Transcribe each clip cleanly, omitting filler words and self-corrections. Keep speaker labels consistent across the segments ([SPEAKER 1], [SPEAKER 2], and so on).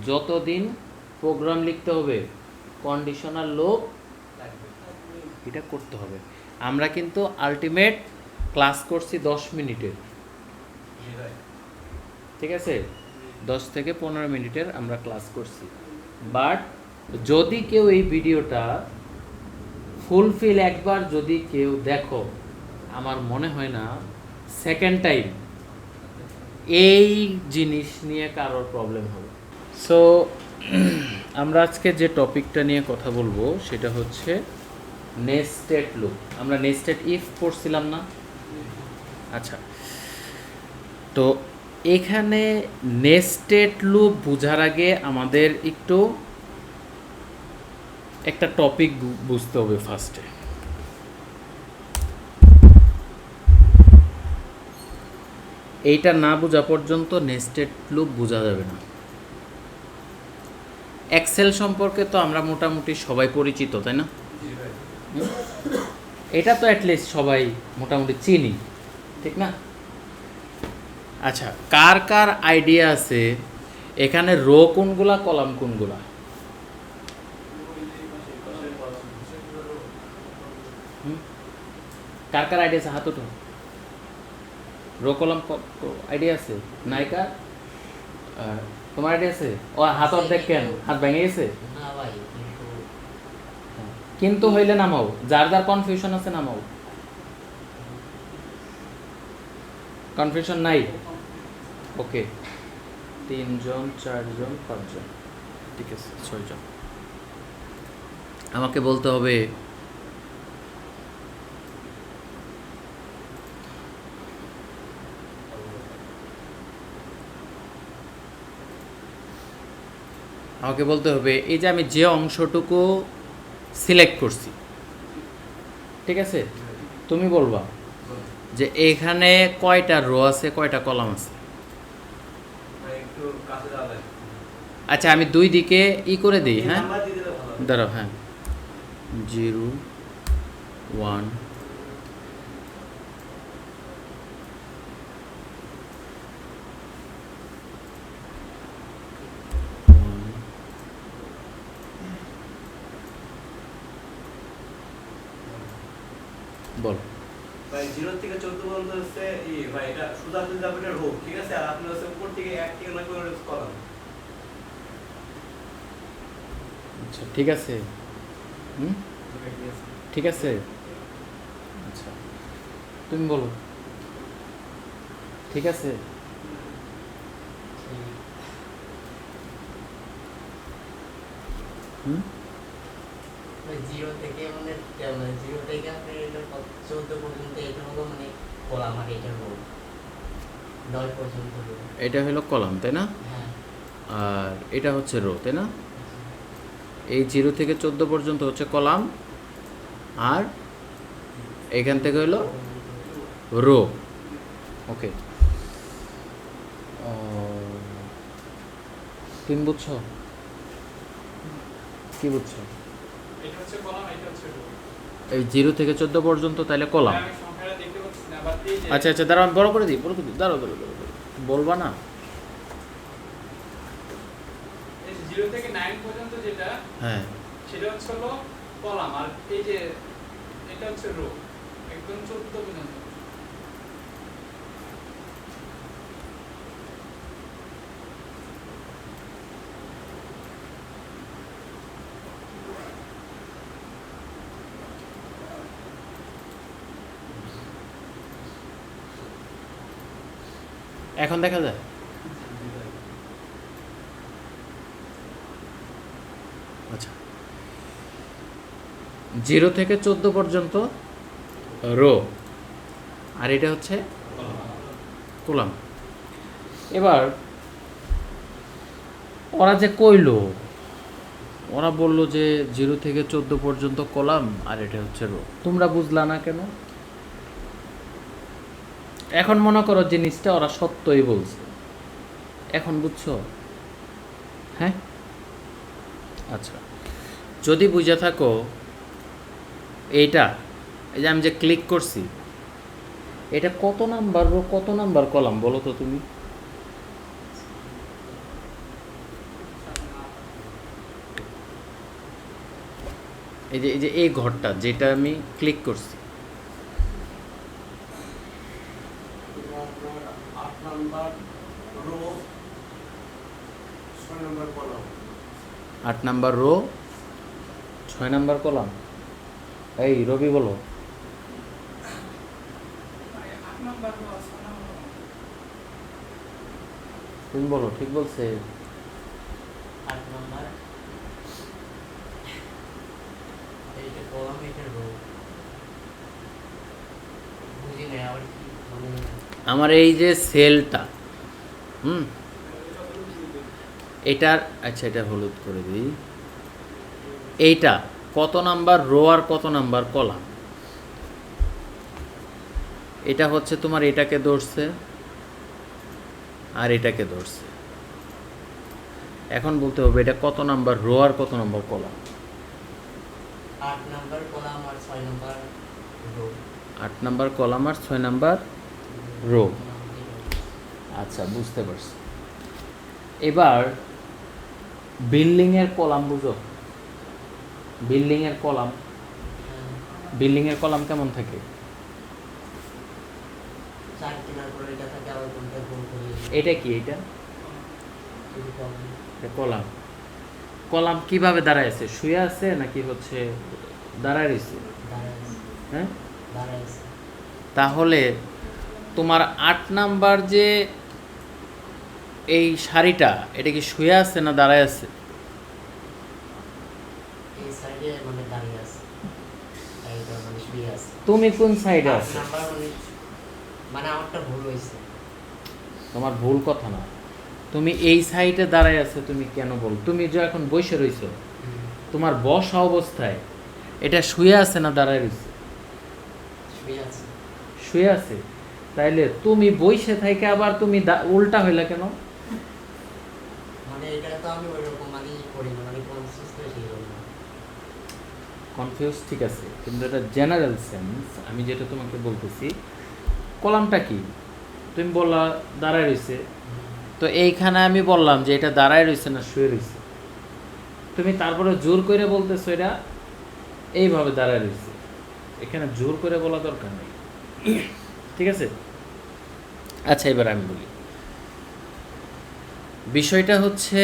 [SPEAKER 1] যতদিন প্রোগ্রাম লিখতে হবে কন্ডিশনাল লুপ এটা করতে হবে। আমরা কিন্তু আলটিমেট ক্লাস করছি 10 মিনিটের, ঠিক আছে, 10 থেকে 15 মিনিটের আমরা ক্লাস করছি। বাট যদি কেউ এই ভিডিওটা ফুলফিল একবার যদি কেউ দেখো, আমার মনে হয় না সেকেন্ড টাইম এই জিনিস নিয়ে কারোর প্রবলেম হবে। সো আমরা আজকে যে টপিকটা নিয়ে কথা বলবো সেটা হচ্ছে নেস্টেড লুপ। আমরা নেস্টেড ইফ পড়ছিলাম না? আচ্ছা, তো এখানে নেস্টেড লুপ বোঝার আগে আমাদের একটু একটা টপিক বুঝতে হবে ফার্স্টে। এইটা না বোঝা পর্যন্ত নেস্টেড লুপ বোঝা যাবে না। এক্সেল সম্পর্কে তো আমরা মোটামুটি সবাই পরিচিত, তাই না? এটা তো অ্যাটলিস্ট সবাই মোটামুটি চিনি, ঠিক না? আচ্ছা, কার কার আইডিয়া আছে এখানে রো কোনগুলা কলাম কোনগুলা? কার কার আইডিয়া আছে? হাত উঠো। রো কলাম আইডিয়া আছে? নায়িকা তোমার আইডিয়া আছে? ও হাত অর্ধেক কেন? হাত ভেঙে গেছে? কিন্তু হইলে নামাও, যার যার কনফিউশন আছে নামাও। কনফিউশন নাই? ওকে, 3 জন 4 জন 5 জন, ঠিক আছে, 6 জন। আমাকে বলতে হবে এই যে আমি যে অংশটুকু সিলেক্ট করছি, ঠিক আছে, তুমি বলবা যে এখানে কয়টা রো আছে কয়টা কলাম আছে। আচ্ছা, আমি দুই দিকে করে দিই। হ্যাঁ, দাঁড়াও। হ্যাঁ, 0 1 বল।
[SPEAKER 2] ভাই 0 থেকে 14 পর্যন্ত হচ্ছে ভাই এটা সুদা যদি যাবে এটা রো, ঠিক আছে, আর আপনি হচ্ছে উপর থেকে 1 থেকে 9 পর্যন্ত কলাম।
[SPEAKER 1] আচ্ছা, ঠিক আছে। ঠিক আছে। আচ্ছা, তুমি বলো। ঠিক আছে।
[SPEAKER 3] জিরো থেকে মানে 0 থেকে আপনি 14 পর্যন্ত এটা হলো মানে কলাম, আর এটা রো 9 পর্যন্ত।
[SPEAKER 1] এটা হলো কলাম, তাই না?
[SPEAKER 3] হ্যাঁ।
[SPEAKER 1] আর এটা হচ্ছে রো, তাই না? এই 0 থেকে 14 পর্যন্ত হচ্ছে কলাম, আর এখান থেকে হলো রো। ওকে, তুমি বুঝছো? কি বুঝছো?
[SPEAKER 2] এটা হচ্ছে কলাম, এটা হচ্ছে রো।
[SPEAKER 1] এই 0 থেকে 14 পর্যন্ত তাহলে কলাম।
[SPEAKER 2] আমি সংখ্যাটা দেখতে পাচ্ছি না, বাট এই যে
[SPEAKER 1] আচ্ছা, দাঁড়াও, আমি বড় করে দিই। দাঁড়াও, বলবা না?
[SPEAKER 2] এই 0 থেকে 9 পর্যন্ত যেটা,
[SPEAKER 1] হ্যাঁ,
[SPEAKER 2] সেটা হচ্ছে হলো কলাম, আর এই যে এটা হচ্ছে রো, একদম 14 পর্যন্ত।
[SPEAKER 1] এখন দেখা যায়? আচ্ছা, 0 থেকে 14 পর্যন্ত রো, আর এটা হচ্ছে কলাম। এবার ওরা যে কইলো, ওরা বললো যে 0 থেকে 14 পর্যন্ত কলাম আর এটা হচ্ছে রো, তোমরা বুঝলা না কেন? এখন মনে করো জিনিসটা ওরা সত্যই বলছে, এখন বুঝছো? হ্যাঁ, আচ্ছা, যদি বুঝে থাকো এইটা, এই যে আমি যে ক্লিক করছি, এটা কত নাম্বার রো কত নাম্বার কলাম বলো তো তুমি? এই যে এই ঘরটা যেটা আমি ক্লিক করছি,
[SPEAKER 2] এটা আপনার 8 number row 6 number column.
[SPEAKER 1] 8 number row 6 number column. এই রবি বলো, তুমি বলো, ঠিক বলছে?
[SPEAKER 3] 8 নাম্বার এইটা কলাম, এটা রো। বুঝি না আবার কি মানে
[SPEAKER 1] আমার এই যে সেলটা, এটার, আচ্ছা এটা হলুদ করে দিই, এইটা কত নাম্বার রো আর কত নাম্বার কলাম? এটা হচ্ছে তোমার এটাকে ধরছে আর এটাকে ধরছে। এখন বলতে হবে এটা কত নাম্বার রো আর কত নাম্বার কলাম।
[SPEAKER 3] 8 নাম্বার কলাম আর 6 নাম্বার রো।
[SPEAKER 1] 8 নাম্বার কলাম আর 6 নাম্বার রো। আচ্ছা, বুঝতে পারছি। এবার বিল্ডিংয়ের কলাম বুঝো, বিল্ডিংয়ের কলাম, বিল্ডিংয়ের কলাম কেমন থাকে?
[SPEAKER 3] 4 কেনার পরে এটা থাকে আবার কোনটা গোল করে
[SPEAKER 1] এটা কি? এটা
[SPEAKER 3] শুরু কলাম
[SPEAKER 1] এটা কলাম। কলাম কিভাবে দাঁড়ায় আছে? শুয়ে আছে নাকি হচ্ছে দাঁড়ায় রয়েছে?
[SPEAKER 3] দাঁড়াইছে
[SPEAKER 1] হ্যাঁ,
[SPEAKER 3] দাঁড়াইছে।
[SPEAKER 1] তাহলে তোমার 8 নাম্বার যে এই শাড়িটা, এটা কি শুয়ে আছে না দাঁড়ায় আছে?
[SPEAKER 3] এই সাইডে মানে দাঁড়িয়ে আছে, এইটা মানে শুয়ে আছে।
[SPEAKER 1] তুমি কোন সাইডে
[SPEAKER 3] 8
[SPEAKER 1] আছো?
[SPEAKER 3] নাম্বার মানে আমারটা ভুল হয়েছে।
[SPEAKER 1] তোমার ভুল কথা না, তুমি এই সাইডে দাঁড়ায় আছে, তুমি কেন বল? তুমি যে এখন বসে রইছো, তোমার বসা অবস্থায় এটা শুয়ে আছে না দাঁড়ায় রইছে?
[SPEAKER 3] শুয়ে আছে।
[SPEAKER 1] শুয়ে আছে। তাইলে তুমি বসে থেকে আবার তুমি উল্টা হইলা কেন?
[SPEAKER 3] মানে এটা তো আমি ওইরকম মানে করি না, মানে কনসিয়াস করে সেই জন্য।
[SPEAKER 1] কনফিউজ, ঠিক আছে, কিন্তু এটা জেনারেল সেন্স। আমি যেটা তোমাকে বলতেছি, কলামটা কি তুমি বললা দাঁড়ায় রইছে, তো এইখানে আমি বললাম যে এটা দাঁড়ায় রইছে না শুয়ে রইছে, তুমি তারপরে জোর করে বলতেছো এটা এইভাবে দাঁড়ায় রইছে। এখানে জোর করে বলা দরকার নেই, ঠিক আছে? আচ্ছা, এবার আমি বলি, বিষয়টা হচ্ছে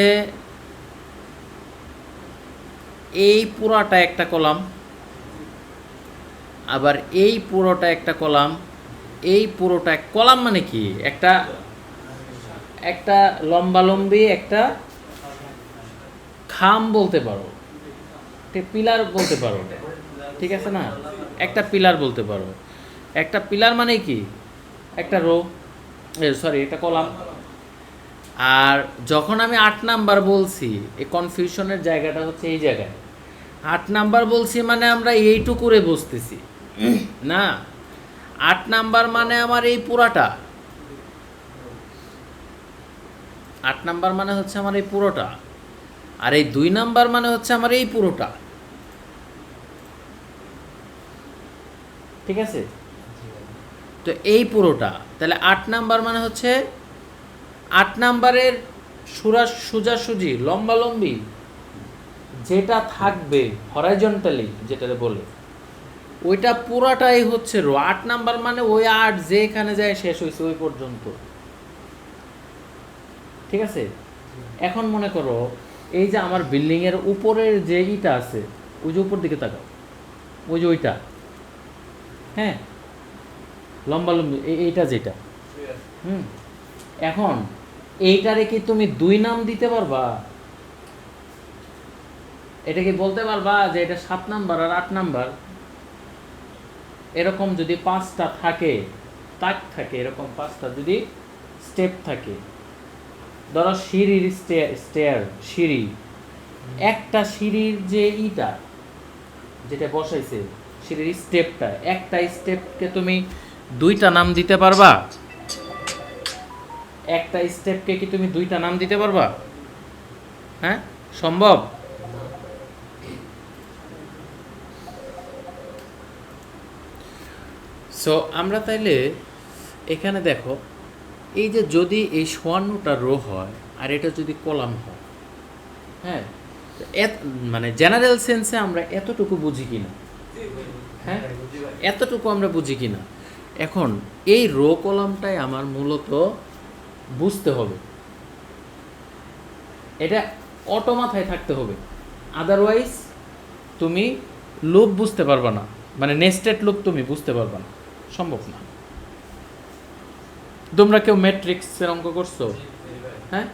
[SPEAKER 1] এই পুরাটা একটা কলাম, আবার এই পুরোটা একটা কলাম, এই পুরোটা এক কলাম। মানে কি? একটা একটা লম্বালম্বি একটা খাম বলতে পারো, পিলার বলতে পারো, ঠিক আছে না? একটা পিলার বলতে পারো। একটা পিলার মানে কি? একটা রো, সরি একটা কলাম। আর যখন আমি 8 নাম্বার বলছি, এই কনফিউশনের জায়গাটা হচ্ছে এই জায়গায়। 8 নাম্বার বলছি মানে আমরা এইটুকুরে বসতেছি না, 8 নাম্বার মানে আমার এই পুরাটা। 8 নাম্বার মানে হচ্ছে আমার এই পুরোটা, আর এই 2 নাম্বার মানে হচ্ছে আমার এই পুরোটা, ঠিক আছে? তো এই পুরোটা, তাহলে 8 নাম্বার মানে হচ্ছে 8 নাম্বারের সোজাসুজি লম্বালম্বি যেটা থাকবে হরাইজন্টালি, যেটা বলে ওইটা পুরাটাই হচ্ছে রো। 8 নাম্বার মানে ওই 8 যেখানে যায় শেষ হয়েছে ওই পর্যন্ত, ঠিক আছে? এখন মনে করো এই যে আমার বিল্ডিংয়ের উপরের যে ইটা আছে, ওই যে উপর দিকে তাকাও, ওই যে ওইটা, হ্যাঁ, লম্বালম্বি এইটা যেটা, এখন এইটারে কি তুমি 2 নাম দিতে পারবা? এটা কি বলতে পারবা যে এটা 7 নাম্বার আর 8 নাম্বার? এরকম যদি 5টা থাকে, তাক থাকে, এরকম 5টা যদি স্টেপ থাকে, ধরো সিঁড়ির স্টেয়ার, সিঁড়ি, একটা সিঁড়ির যে ইটা যেটা বসাইছে সিঁড়ির স্টেপটা, একটা স্টেপকে তুমি 2টা নাম দিতে পারবা? একটা স্টেপকে কি তুমি 2টা নাম দিতে পারবা? হ্যাঁ, সম্ভব? সো আমরা তাইলে এখানে দেখো, এই যে যদি এই 54টা রো হয় আর এটা যদি কলাম হয়, হ্যাঁ, মানে জেনারেল সেন্সে আমরা এতটুকু বুঝি কিনা, হ্যাঁ এতটুকু আমরা বুঝি কিনা। এখন এই রো কলামটাই আমার মূলত বুঝতে হবে, এটা অটো মাথায় থাকতে হবে, আদারওয়াইজ তুমি লুপ বুঝতে পারবে না, মানে নেস্টেড লুপ তুমি বুঝতে পারবে না, সম্ভব না। তোমরা কেউ ম্যাট্রিক্সের অঙ্ক করছো? হ্যাঁ,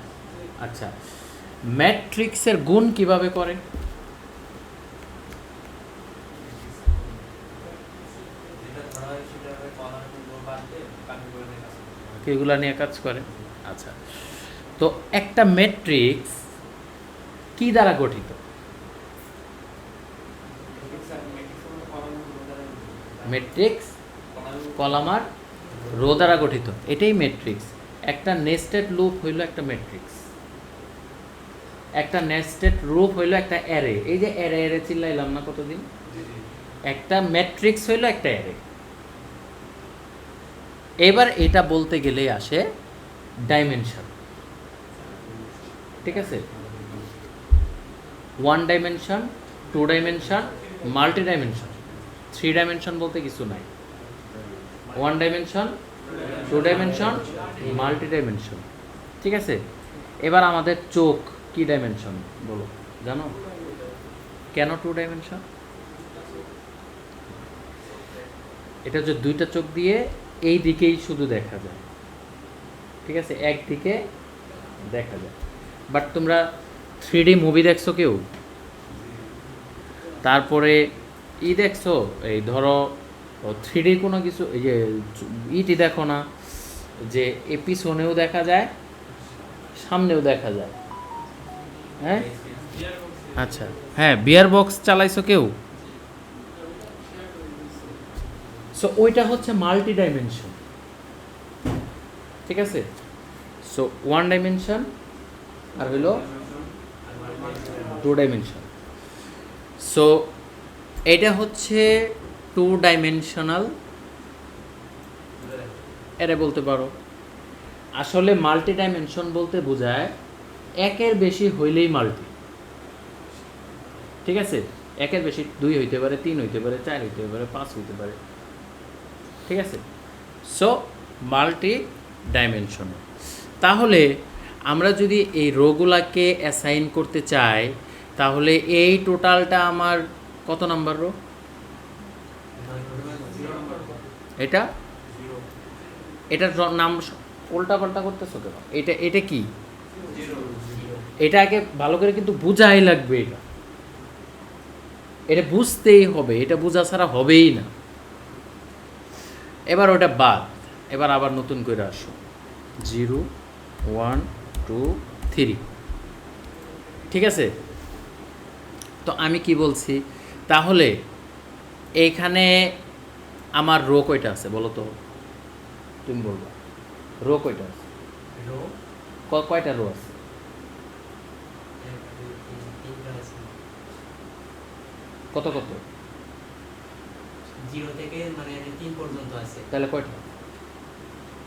[SPEAKER 1] আচ্ছা, ম্যাট্রিক্সের গুণ কিভাবে করে? এগুলা নিয়ে কাজ করে। আচ্ছা, তো একটা ম্যাট্রিক্স কি দ্বারা গঠিত? ম্যাট্রিক্স কলাম আর রো দ্বারা গঠিত, এটাই ম্যাট্রিক্স। একটা নেস্টেড লুপ হইল একটা ম্যাট্রিক্স, একটা নেস্টেড লুপ হইল একটা অ্যারে। এই যে অ্যারে অ্যারে চিল্লাইলাম না কতদিন, একটা ম্যাট্রিক্স হইল একটা অ্যারে। এবার এটা বলতে গেলেই আসে ডাইমেনশন, ঠিক আছে? 1 dimension, 2 dimension, multi dimension. 3 dimension বলতে কিছু নাই। 1 ডাইমেনশন, 2 ডাইমেনশন, মাল্টি ডাইমেনশন, ঠিক আছে? এবার আমাদের চোখ কি ডাইমেনশন বলো, জানো? কেন 2 ডাইমেনশন? এটা হচ্ছে দুইটা চোখ দিয়ে এই দিকেই শুধু দেখা যায়, ঠিক আছে? একদিকে দেখা যায়। বাট তোমরা 3D মুভি দেখছো কেউ? তারপরে দেখছো, এই ধরো 3D কোনো কিছু, এই যে ইটি দেখো না, যে পিছনেও দেখা যায় সামনেও দেখা যায়, হ্যাঁ? আচ্ছা, হ্যাঁ, বিয়ার বক্স চালাইছো কেউ? সো ওইটা হচ্ছে মাল্টি ডাইমেনশন, ঠিক আছে? সো 1 ডাইমেনশন আর হইল 2 ডাইমেনশন। সো এটা হচ্ছে 2 ডাইমেনশনাল অ্যারে বলতে পারো। আসলে মাল্টি ডাইমেনশন বলতে বোঝায় একের বেশি হইলেই মাল্টি, ঠিক আছে? একের বেশি 2 হইতে পারে, 3 হইতে পারে, 4 হইতে পারে, 5 হইতে পারে, ঠিক আছে? So multi dimension. তাহলে আমরা যদি এই রোগুলাকে অ্যাসাইন করতে চাই, তাহলে এই টোটালটা আমার কত নাম্বার রো? এটা এটার নাম উল্টা পাল্টা করতেছো কেন? এটা এটা কি? এটা আগে ভালো করে কিন্তু বুঝাই লাগবে, এটা এটা বুঝতেই হবে, এটা বোঝা ছাড়া হবেই না। এবার ওটা বাদ, এবার আবার নতুন করে আসো, 0 1 2 3, ঠিক আছে? তো আমি কি বলছি, তাহলে এইখানে আমার রো কয়টা আছে বলো তো? তুমি বলবা রো কয়টা আছে?
[SPEAKER 3] রো
[SPEAKER 1] কয়টা রো আছে? কত কত?
[SPEAKER 3] 0 থেকে মানে 3 পর্যন্ত আছে।
[SPEAKER 1] তাহলে কয়টা?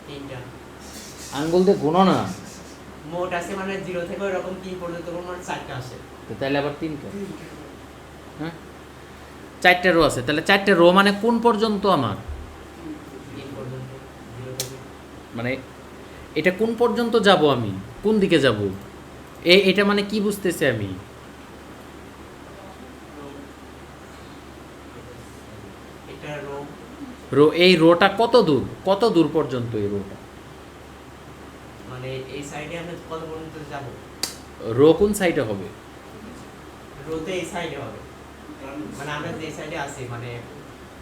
[SPEAKER 3] 3টা।
[SPEAKER 1] আঙ্গুল দিয়ে গুনো না।
[SPEAKER 3] মোট আছে মানে 0 থেকে এরকম 3 পর্যন্ত মোট 4টা আছে।
[SPEAKER 1] তো তাহলে আবার 3টা, হ্যাঁ 4টা রো আছে। তাহলে 4টা রো মানে কোন পর্যন্ত আমার?
[SPEAKER 3] 3 পর্যন্ত, 0 থেকে।
[SPEAKER 1] মানে এটা কোন পর্যন্ত যাব, আমি কোন দিকে যাব? এটা মানে কি বুঝতেছি আমি?
[SPEAKER 3] এটা রো।
[SPEAKER 1] রো, এই রোটা কত দূর, কত দূর পর্যন্ত এই রোটা?
[SPEAKER 3] মানে এই সাইডে আমরা কত পর্যন্ত যাব?
[SPEAKER 1] রো কোন সাইডে হবে?
[SPEAKER 3] রোতে এই সাইডে হবে, মানে আমরা যে সাইডে আছি, মানে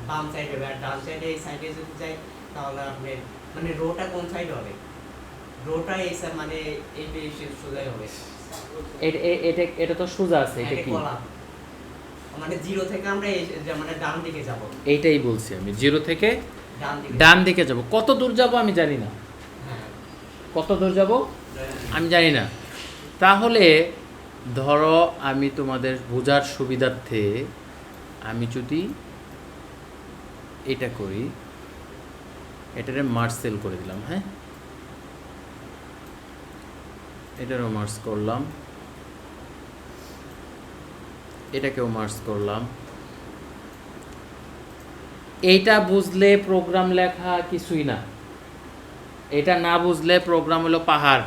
[SPEAKER 3] বাম সাইডে বা ডান সাইডে, এই সাইডে যদি যাই তাহলে আপনি মানে রোটা কোন সাইডে হবে? রোটা এই মানে এই পেশে সোজাই হবে।
[SPEAKER 1] এটা এটা তো সোজা আছে, এটা কি?
[SPEAKER 3] মানে 0 থেকে আমরা মানে ডান দিকে যাব।
[SPEAKER 1] এইটাই বলছি আমি, 0 থেকে
[SPEAKER 3] ডান দিকে,
[SPEAKER 1] ডান দিকে যাব। কত দূর যাব আমি জানি না,
[SPEAKER 3] হ্যাঁ
[SPEAKER 1] কত দূর যাব আমি জানি না। তাহলে ধরো আমি তোমাদের বোঝার সুবিধার্থে আমি যদি এটা করি, এটারে মার্সেল করে দিলাম, হ্যাঁ এটারও মার্স করলাম, এটাকেও মার্জ করলাম। এইটা বুঝলে প্রোগ্রাম লেখা কিছুই না, এটা না বুঝলে প্রোগ্রাম হলো পাহাড়।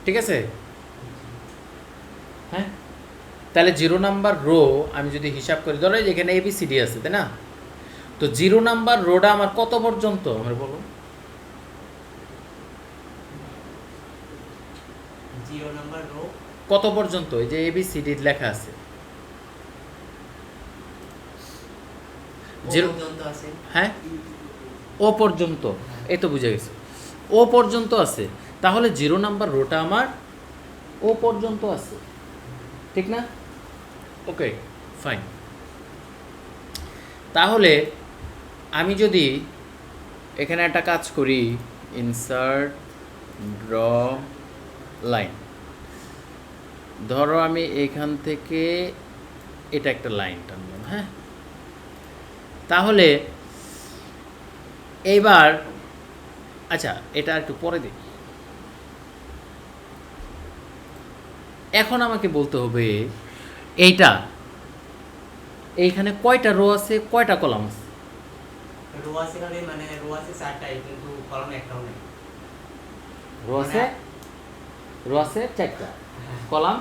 [SPEAKER 1] ঠিক আছে? হ্যাঁ, তাহলে 0 নাম্বার রো আমি যদি হিসাব করি, ধরো এখানে ABCD আছে, তাই না? তো 0 নাম্বার রোটা আমার কত পর্যন্ত আমার বলো?
[SPEAKER 3] 0 নাম্বার রো
[SPEAKER 1] কত পর্যন্ত? এই যে ABCD লেখা আছে, জিরো
[SPEAKER 3] পর্যন্ত আছে।
[SPEAKER 1] হ্যাঁ, ও পর্যন্ত, এই তো বুঝে গেছে, ও পর্যন্ত আছে। তাহলে 0 নাম্বার রোটা আমার ও পর্যন্ত আছে, ঠিক না? ওকে, ফাইন। তাহলে আমি যদি এখানে একটা কাজ করি, ইনসার্ট ড্র লাইন, ধরো আমি এখান থেকে এটা একটা লাইন টানলাম, হ্যাঁ। তাহলে এইবার আচ্ছা, এটা একটু পরে দিই। এখন আমাকে বলতে হবে এইটা, এইখানে কয়টা রো আছে, কয়টা কলাম আছে?
[SPEAKER 3] রো আছে খালি, মানে রো আছে 4টাই, কিন্তু কলাম একটাও নেই।
[SPEAKER 1] রো আছে, রো আছে 4টা,
[SPEAKER 3] হ্যাঁ,
[SPEAKER 1] কলাম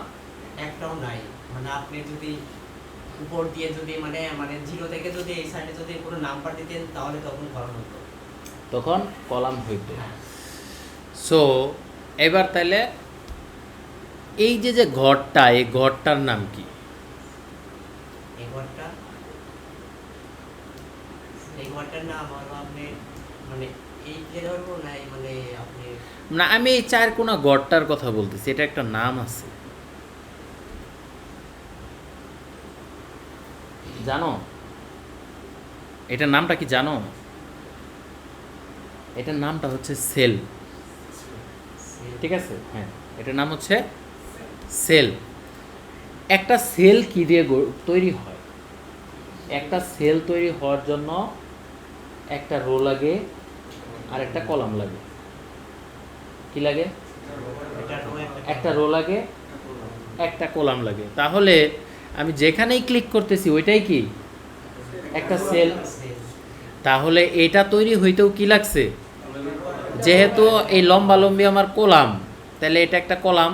[SPEAKER 3] একটাও নাই। মানে আপনি যদি উপর দিয়ে যদি মানে 0 থেকে যদি এই সাইডে যদি কোনো নাম্বার দিতেন, তাহলে তখন কলাম হতো।
[SPEAKER 1] তখন কলাম হইতো।
[SPEAKER 3] হ্যাঁ,
[SPEAKER 1] সো এবার তাহলে এই যে যে ঘরটা, এই ঘরটার নাম কি?
[SPEAKER 3] এই ঘরটার নাম হলো আপনি, মানে এই যে ধরবো নাই, মানে আপনি
[SPEAKER 1] না, আমি এই 4 কোণা ঘরটার কথা বলতেছি, এটা একটা নাম আছে, জানো? এটার নামটা কি জানো? এটার নামটা হচ্ছে সেল। ঠিক আছে, হ্যাঁ, এটার নাম হচ্ছে সেল। একটা সেল কি দিয়ে তৈরি হয়? একটা সেল তৈরি হওয়ার জন্য একটা রো লাগে আর একটা কলাম লাগে। কি লাগে?
[SPEAKER 3] এটা রো
[SPEAKER 1] একটা রো লাগে, একটা কলাম লাগে। তাহলে আমি যেখানেই ক্লিক করতেছি ওইটাই কি? একটা সেল। তাহলে এটা তৈরি হইতেও কি লাগছে? যেহেতু এই লম্বালম্বি আমার কলাম, তাহলে এটা একটা কলাম।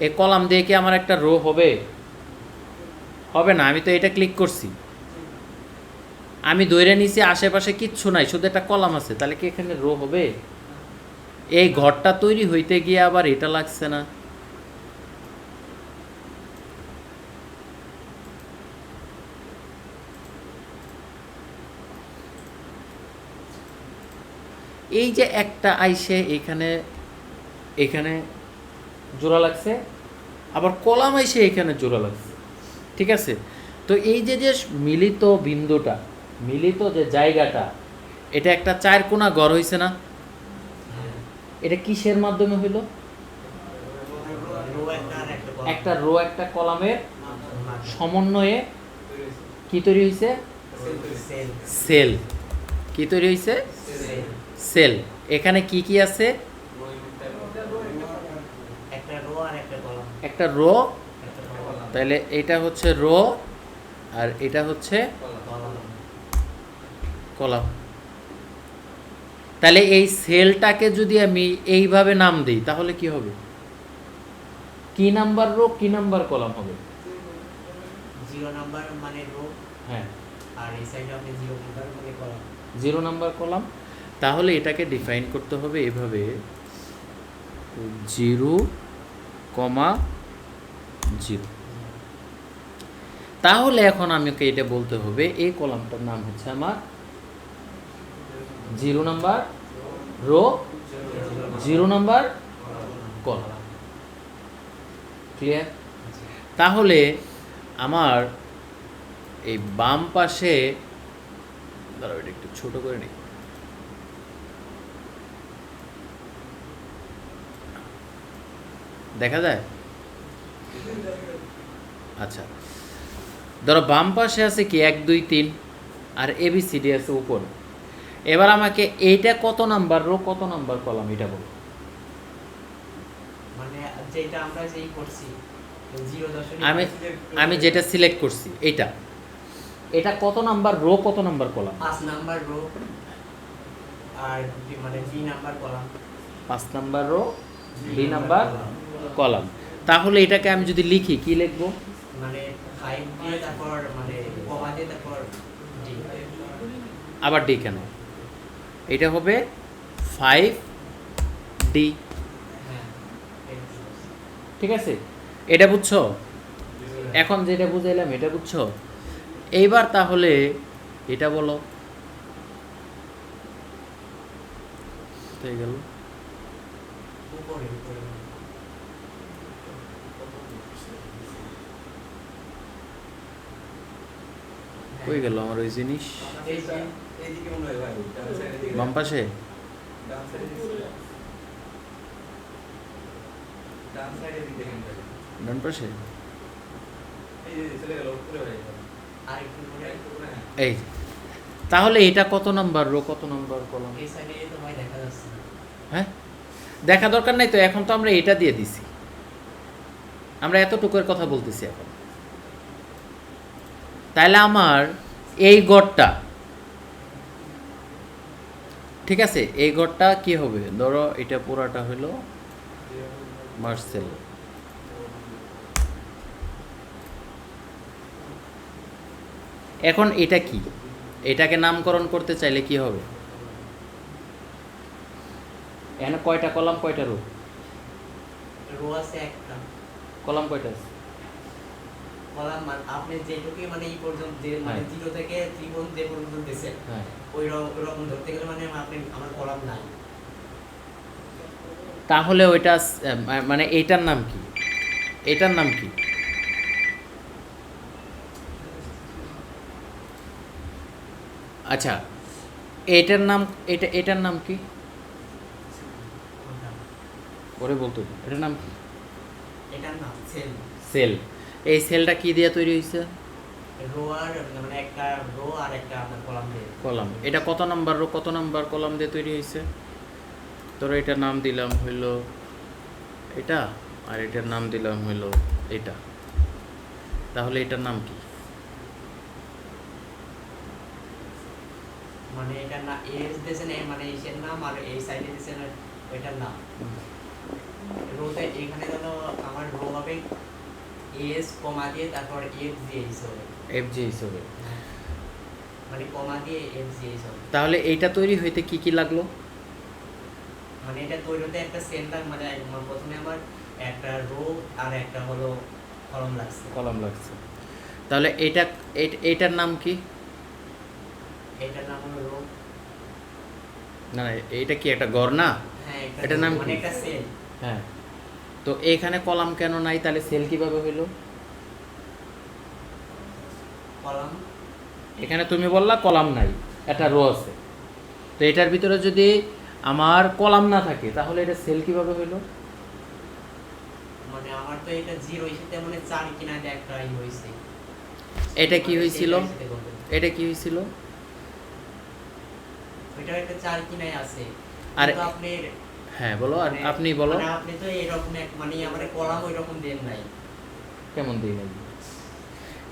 [SPEAKER 1] এই কলাম দিয়ে কি আমার একটা রো হবে? হবে না, আমি তো এটা ক্লিক করছি, আমি ধরে নিছি আশেপাশে কিচ্ছু নাই, শুধু একটা কলাম আছে, তাহলে কি এখানে রো হবে? এই ঘরটা তৈরি হইতে গিয়ে আবার এটা লাগছে না। এই যে একটা আইসে এখানে, এখানে জোড়া লাগছে, আবার কলাম আইসে এখানে জোড়া লাগছে, ঠিক আছে? তো এই যে যে মিলিত বিন্দুটা, মিলিত যে জায়গাটা, এটা একটা 4 কোণা ঘর হইছে না? এটা কিসের মাধ্যমে হইল? একটা রো একটা কলামের সমন্বয়ে কি তৈরি হয়েছে? সেল। কি তৈরি হয়েছে? সেল। এখানে কি কি আছে? একটা রো, তাহলে এটা হচ্ছে রো আর এটা হচ্ছে কলাম। তাহলে এই সেলটাকে যদি আমি এইভাবে নাম দিই তাহলে কি হবে? কি নাম্বার রো, কি নাম্বার কলাম হবে?
[SPEAKER 3] 0 নাম্বার মানে রো,
[SPEAKER 1] হ্যাঁ,
[SPEAKER 3] আর এই সাইডে আপনি 0 নাম্বার মানে কলাম।
[SPEAKER 1] 0 number column. তাহলে এটাকে ডিফাইন করতে হবে এভাবে, 0, 0। তাহলে এখন আমাকে এটা বলতে হবে এই কলামটার নাম হচ্ছে আমার 0 number rho, 0 number column. Clear? তাহলে আমার এই বাম পাশে, দাঁড়াও এটা একটু ছোট করে নিই, দেখা যায়? আচ্ছা, ধরো বাম পাশে আছে কি 1 2 3 আর ABCD আছে উপর। এবার আমাকে এইটা কত নাম্বার রো, কত নাম্বার কলাম এটা বলো।
[SPEAKER 3] মানে যেটা আমরা যেই করছি 0.5
[SPEAKER 1] আমি যেটা সিলেক্ট করছি এটা কত নাম্বার রো, কত নাম্বার কলাম?
[SPEAKER 3] 5 নাম্বার রো আর মানে B number column.
[SPEAKER 1] 5 number row, B number column. তাহলে এটাকে আমি যদি লিখি কি লিখবো?
[SPEAKER 3] মানে 5 দিয়ে তারপর মানে কমা দিয়ে তারপর ডি।
[SPEAKER 1] আবার ডি কেন? এটা হবে 5D।
[SPEAKER 3] হ্যাঁ
[SPEAKER 1] ঠিক আছে, এটা বুঝছো? এখন যেটা বুঝাইলাম এটা বুঝছো? এইবার তাহলে এটা বলো হয়ে গেল।
[SPEAKER 3] উপরে উপরে
[SPEAKER 1] কই গেল আমার ওই জিনিস?
[SPEAKER 3] এই যে
[SPEAKER 2] এইদিকে মনে হয় ভাই, ডান সাইডের দিকে।
[SPEAKER 1] বাম পাশে?
[SPEAKER 2] ডান সাইডের দিকে। ডান সাইডের দিকে দেখেন ভাই।
[SPEAKER 1] ডান পাশে?
[SPEAKER 2] এই যে চলে গেল উপরে ভাই।
[SPEAKER 3] আরেকটু উপরে
[SPEAKER 1] এই যে। তাহলে এটা কত নাম্বার রো, কত নাম্বার কলাম?
[SPEAKER 3] এই সাইডে তো ভাই দেখা যাচ্ছে না।
[SPEAKER 1] হ্যাঁ, দেখা দরকার নাই তো, এখন তো আমরা এটা দিয়ে দিছি, আমরা এতটুকুর কথা বলতেছি এখন। তাহলে আমার এই গড়টা, ঠিক আছে, এই গড়টা কি হবে? ধরো এটা পুরাটা হলো মার্সেল। এখন এটা কি? এটাকে নামকরণ করতে চাইলে কি হবে? এখানে কয়টা কলাম, কয়টা রো?
[SPEAKER 3] রো আছে একটা,
[SPEAKER 1] কলাম কয়টা আছে?
[SPEAKER 3] কলাম আপনি যেটুকু মানে এই পর্যন্ত যে মানে
[SPEAKER 1] হ্যাঁ।
[SPEAKER 3] 0 থেকে ত্রিভুজ যে পর্যন্ত দিয়েছেন
[SPEAKER 1] হ্যাঁ,
[SPEAKER 3] ওই রকম ধরতে গেলে মানে আপনি আমার কলাম নাই।
[SPEAKER 1] তাহলে ওইটা মানে এইটার নাম কি? এটার নাম কি? আচ্ছা, এটার নাম, এটার নাম কি? পরে বলতো, এটার নাম কি?
[SPEAKER 3] এটার নাম সেল।
[SPEAKER 1] সেল। এই সেলটা কি দিয়ে তৈরি হয়েছে?
[SPEAKER 3] রো আর মানে একটা রো আর একটা আপনার কলাম দিয়ে।
[SPEAKER 1] কলাম। এটা কত নাম্বার রো, কত নাম্বার কলাম দিয়ে তৈরি হয়েছে? তোরা এটার নাম দিলাম হইলো এটা, আর এটার নাম দিলাম হইলো এটা। তাহলে এটার নাম কি?
[SPEAKER 3] মানে এটা না এস দিয়েছেন মানে এসের নাম, আর এই সাইডে দিয়েছেন ওইটার নাম। রোতে এখানে যেন আমার রো হবে এস কমা দিয়ে তারপর এফ দিয়ে হিসেবে,
[SPEAKER 1] এফ জি হিসেবে।
[SPEAKER 3] মানে কমা দিয়ে এফ দিয়ে হিসেবে।
[SPEAKER 1] তাহলে এইটা তৈরি হইতে কি কি লাগলো?
[SPEAKER 3] মানে এটা তৈরি হতে একটা সেন্টার মানে প্রথমে আমার একটা রো আর একটা হলো কলম লাগছে।
[SPEAKER 1] কলাম লাগছে। তাহলে এইটার নাম কি?
[SPEAKER 3] এটার নাম হলো রো।
[SPEAKER 1] না না, এইটা কি একটা ঘর না?
[SPEAKER 3] হ্যাঁ
[SPEAKER 1] এটার নাম
[SPEAKER 3] মানে
[SPEAKER 1] কি?
[SPEAKER 3] একটা সেল।
[SPEAKER 1] হ্যাঁ, তো এইখানে কলাম কেন নাই? তাহলে সেল কিভাবে হইলো?
[SPEAKER 3] কলাম
[SPEAKER 1] এখানে তুমি বললা কলাম নাই, একটা রো আছে, তো এটার ভিতরে যদি আমার কলাম না থাকে তাহলে এটা সেল কিভাবে হইলো?
[SPEAKER 3] মানে আমার তো এটা জিরো হিসেবে মানে 4 কিনা দিয়ে একটা ই হইছে।
[SPEAKER 1] এটা কি
[SPEAKER 3] মানে
[SPEAKER 1] হয়েছিল?
[SPEAKER 3] সেটার সাথে বলতে।
[SPEAKER 1] এটা কি হয়েছিল?
[SPEAKER 3] ওইটা একটা 4 কিনাই আছে।
[SPEAKER 1] আর
[SPEAKER 3] কিন্তু আপনি
[SPEAKER 1] হ্যাঁ বলো, আর
[SPEAKER 3] মানে-
[SPEAKER 1] আপনি বলো।
[SPEAKER 3] মানে আপনি তো এরকম মানে আমার কলাম ওই রকম দেন নাই।
[SPEAKER 1] কেমন দিই নাই?